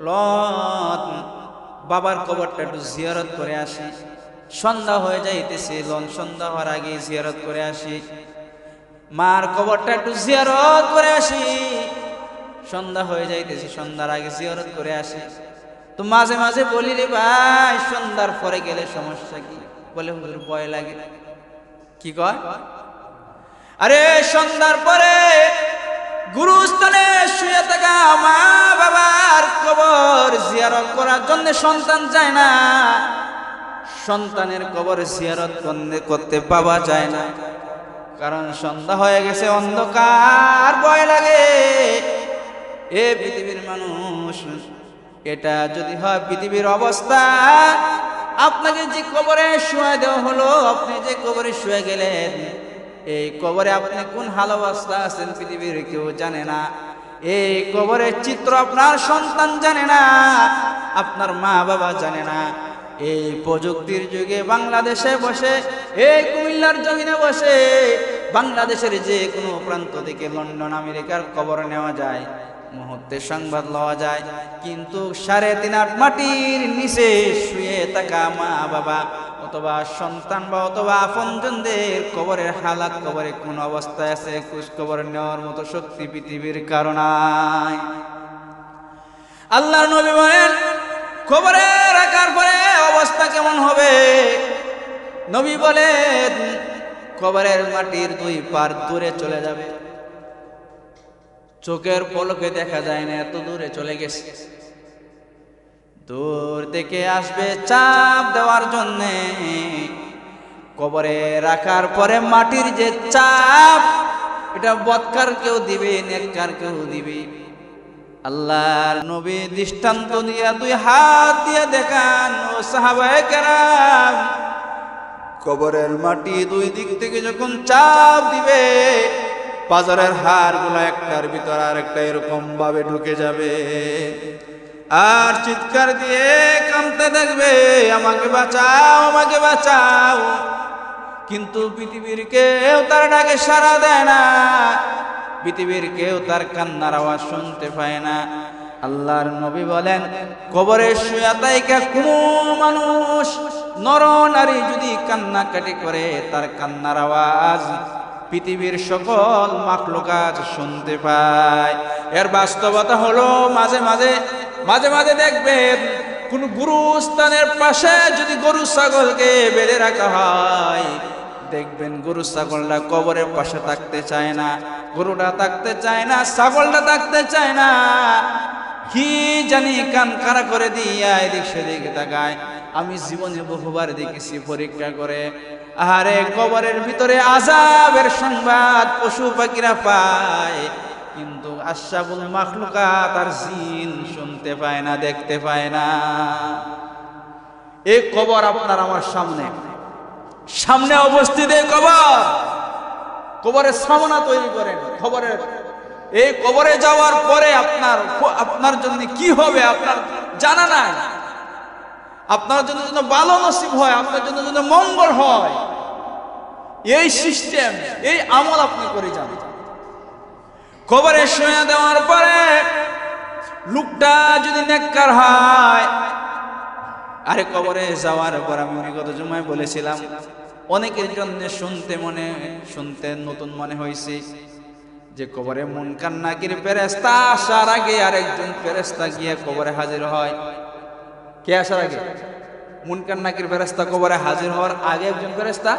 লন বাবার কবরটা একটু জিয়ারত করে আসি, সন্ধ্যা হয়ে যাইতেছে, লন সন্ধ্যা হওয়ার আগে জিয়ারত করে আসি, মার কবরটা একটু জিয়ারত করে আসি, সন্ধ্যা হয়ে যাইতেছে, সন্ধ্যার আগে জিয়ারত করে আসি। তো মাঝে মাঝে বলি রে ভাই সন্ধ্যার পরে গেলে সমস্যা কি? বলে হুজুর ভয় লাগে। কি কয়? আরে সন্ধ্যার পরে গুরুস্থানে শুয়ে থাকা মা বাবার কবর জিয়ারত করার জন্য সন্তান যায় না, সন্তানের কবর জিয়ারত করতে পাওয়া যায় না, কারণ সন্ধ্যা হয়ে গেছে, অন্ধকার, ভয় লাগে। এ পৃথিবীর মানুষ, এটা যদি হয় পৃথিবীর অবস্থা, আপনাকে যে কবরে শুয়ে দেওয়া হলো, আপনি যে কবরে শুয়ে গেলেন, এই কবরে আপনি কোন হাল অবস্থা আছেন পৃথিবীর কেউ জানে না। এই কবরের চিত্র আপনার সন্তান জানে না, আপনার মা বাবা জানে না। এই প্রযুক্তির যুগে বাংলাদেশে বসে, এই কুমিল্লার জমিনে বসে, বাংলাদেশের যে কোনো প্রান্ত থেকে লন্ডন আমেরিকার কবর নেওয়া যায়, মুহূর্তে সংবাদ লওয়া যায়, কিন্তু 3.5 মাটির নিচে শুয়ে থাকা মা বাবা অথবা সন্তান বা অথবা আপনজনদের কবরের হালাত, কবরে কোন অবস্থায় আছে, খোঁজ খবর নেওয়ার মতো শক্তি পৃথিবীর কারণে। আল্লাহর নবী বলেন কবরে রাখার পরে অবস্থা কেমন হবে? নবী বলেন কবরের মাটির 2 পার দূরে চলে যাবে, চোখের পলকে দেখা যায় না, এত দূরে চলে গেছে। দূর থেকে আসবে চাপ দেওয়ার জন্যে। কবরে রাখার পরে মাটির যে চাপ, এটা বদকার কেউ দিবে, নেককার কেউ দিবে। আল্লাহর নবী দৃষ্টান্ত দিয়া 2 হাত দিয়ে দেখান, ও সাহাবায়ে কেরাম, কবরের মাটি 2 দিক থেকে যখন চাপ দিবে, বাজারের হাড়গুলো একটার ভিতর আর একটা এরকম ভাবে ঢুকে যাবে, আর চিৎকার দিয়ে কাঁদতে থাকবে, আমাকে বাঁচাও, আমাকে বাঁচাও। কিন্তু পৃথিবীর কেউ তার ডাকে সাড়া দেয় না, পৃথিবীর কেউ তার কান্নার আওয়াজ শুনতে পায় না। আল্লাহর নবী বলেন কবরে শুয়ে থাকা কোনো মানুষ, নর নারী যদি কান্নাকাটি করে, তার কান্নার আওয়াজ পৃথিবীর সকল মাখলুকাত শুনতে পায়। এর বাস্তবতা হলো মাঝে মাঝে দেখবেন কোন গুরুস্থানের পাশে যদি গরু ছাগলকে বেঁধে রাখা হয়, দেখবেন গরু ছাগলটা কবরের পাশে থাকতে চায় না, গরুটা থাকতে চায় না, ছাগলটা থাকতে চায় না, কি জানি কান কারা করে দিয়া এদিক সেদিক তাকায়। আমি জীবনে বহুবার দেখেছি পরীক্ষা করে, আরে কবরের ভিতরে আযাবের সংবাদ পশু পাখিরা পায়, কিন্তু আশরাফুল মাখলুকাত আর জিন শুনতে পায় না, দেখতে পায় না। এই কবর আপনার আমার সামনে, সামনে অবস্থিত এই কবর, কবরের সামনা তৈরি করেন। এই কবরে যাওয়ার পরে আপনার জন্য কি হবে আপনার জানা নাই। আপনার জন্য যেন ভালো নসিব হয়, আপনার জন্য যেন মঙ্গল হয়, এই সিস্টেম, এই আমল আপনি করে যান। কবরে শুয়ে দেওয়ার পরে লোকটা যদি নেককার হয়, আরে কবরে যাওয়ার পর আমি বিগত জুমায় বলেছিলাম, অনেকের জন্য শুনতে নতুন মনে হয়েছে যে কবরে মুনকার নাকির ফেরেশতা আসার আগে আরেকজন ফেরেশতা গিয়ে কবরে হাজির হয়। কে আসার আগে? মুনকার নাকির ফেরেশতা কবরে হাজির হওয়ার আগে একজন ফেরেশতা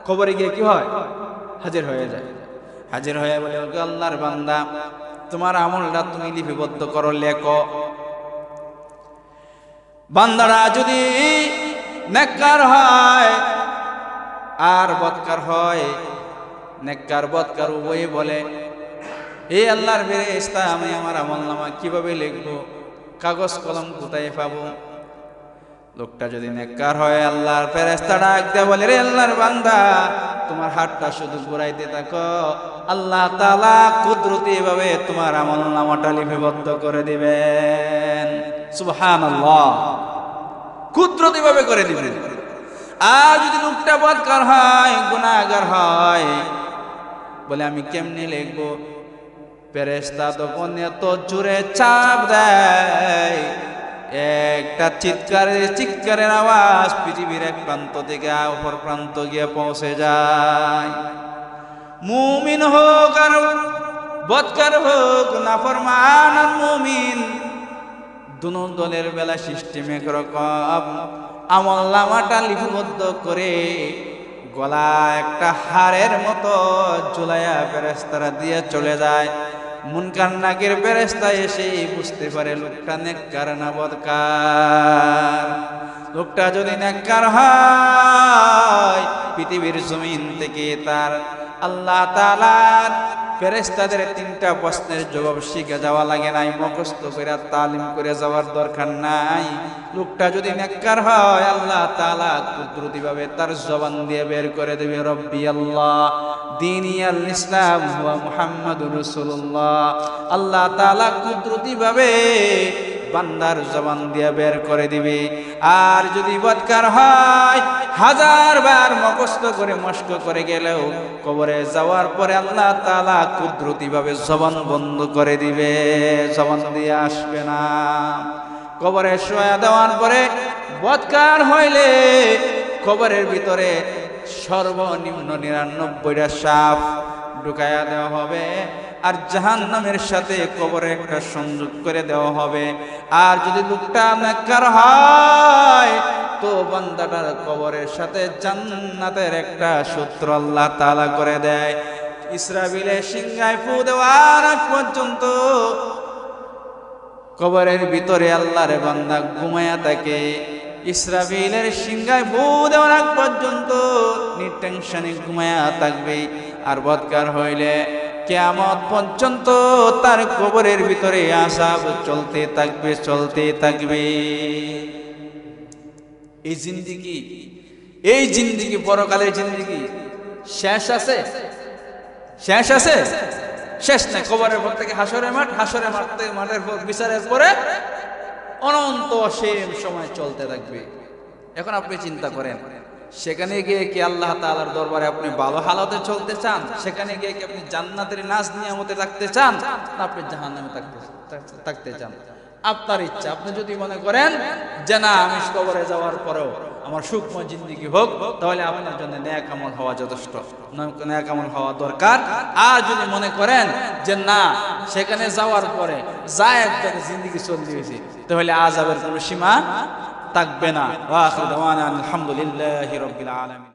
কবরে গিয়ে কি হয়? হাজির হয়ে যায়। হাজির হয়ে বলে, ওগো আল্লাহর বান্দা, তোমার আমলটা তুমি লিপিবদ্ধ করো, লেখো। বান্দারা যদি নেককার হয় আর বদকার হয়, নেককার বদকার উভয়ে বলে, হে আল্লাহর ফেরেশতা, আমি আমার আমলনামা কিভাবে লিখবো? কাগজ কলম কোথায় পাবো? লোকটা যদি নেককার হয়, আল্লাহর ফেরেশতা ডাক দিয়ে বলে, রে আল্লাহর বান্দা, তোমার হাতটা শুধু ঘুরাইতে থাকো, আল্লাহ তাআলা কুদরতি ভাবে তোমার আমলনামাটা লিপিবদ্ধ করে দিবেন। সুবহানাল্লাহ, কুদরতি ভাবে করে দিবেন। আর যদি লোকটা বদকার হয়, গুনাহগার হয়, বলে আমি কেমনে লিখবো? ফেরেশতা তখন এত জোরে চাপ দেয়, একটা চিৎকারের আওয়াজ পৃথিবীর এক প্রান্ত থেকে অপর প্রান্ত গিয়ে পৌঁছে যায়। মুমিন হোক আর বদকার হোক, নাফরমান আর মুমিন, দুনো দলের বেলা সিস্টেম একরকম। আমলনামাটা লিপিবদ্ধ করে গলা একটা হাড়ের মতো ঝুলাইয়া ফেরেশতারা দিয়ে চলে যায়। মুনকার নাকির ফেরেশতা এসে বুঝতে পারে লোকটা নেককার না বদকার। লোকটা যদি নেককার হয়, পৃথিবীর জমিন থেকে তার আল্লাহ তাআলার ফেরেশতাদের 3টা প্রশ্নের জবাব শিখে যাওয়া লাগে নাই, মুখস্থ করে তালিম করে যাওয়ার দরকার নাই। লোকটা যদি নেককার হয়, আল্লাহ তাআলা কুদরতি ভাবে তার জবান দিয়ে বের করে দেবে, রব্বি আল্লাহ দীনি আল ইসলাম ওয়া মুহাম্মাদুর রাসূলুল্লাহ। আল্লাহ তাআলা কুদরতি ভাবে বান্দার জবান দিয়ে বের করে দিবে। আর যদি বদকার হয়, 1000 বার মুখস্থ করে মস্ক করে গেলেও কবরে যাওয়ার পরে আল্লাহ তাআলা কুদরতি ভাবে জবান বন্ধ করে দিবে, জবান দিয়ে আসবে না। কবরে শোয়া দেওয়ার পরে বদকার হইলে কবরের ভিতরে সর্বনিম্ন 99টা সাপ ঢুকাইয়া দেওয়া হবে, আর জাহান্নামের সাথে কবরে একটা সংযোগ করে দেওয়া হবে। আর যদি লোকটা নেককার হয়, তো বান্দাটার কবরের সাথে জান্নাতের একটা সূত্র আল্লাহ তাআলা করে দেয়। ইসরাফিলের সিংহায় ফু দেওয়ার আগ পর্যন্ত কবরের ভিতরে আল্লাহর বান্দা ঘুমায়া থাকে। ইসরাফিলের সিংহায় ফু দেওয়ার আগ পর্যন্ত নির্টেনশনে ঘুমায়া থাকবে। আর বদকার হইলে কিয়ামত পর্যন্ত তার কবরের ভিতরে আযাব চলতে থাকবে। এই জিন্দেগি পরকালের জিন্দেগি শেষ আছে? শেষ নাই। কবরের পর থেকে হাসরের মাঠের পর বিচারের পরে অনন্ত অসীম সময় চলতে থাকবে। এখন আপনি চিন্তা করেন, সেখানে গিয়ে কি আল্লাহ তাআলার দরবারে আপনি ভালো হালতে চলতে চান? সেখানে গিয়ে কি আপনি জান্নাতের নাজ নিয়ামতে থাকতে চান, না আপনি জাহান্নামে থাকতে চান? আপনার ইচ্ছা। আপনি যদি মনে করেন যে না, আমি কবরে যাওয়ার পরেও আমার সুখময় জিন্দেগি হোক, তাহলে আপনার জন্য নেক আমল হওয়া যথেষ্ট, নেক আমল হওয়া দরকার। আর যদি মনে করেন যে না, সেখানে যাওয়ার পরে যা একবারে জিন্দেগি চলে গেছে, তাহলে আযাবের কোনো সীমা থাকবে না। ওয়া আখিরু দাওয়ানা আলহামদুলিল্লাহি রাব্বিল আলামিন।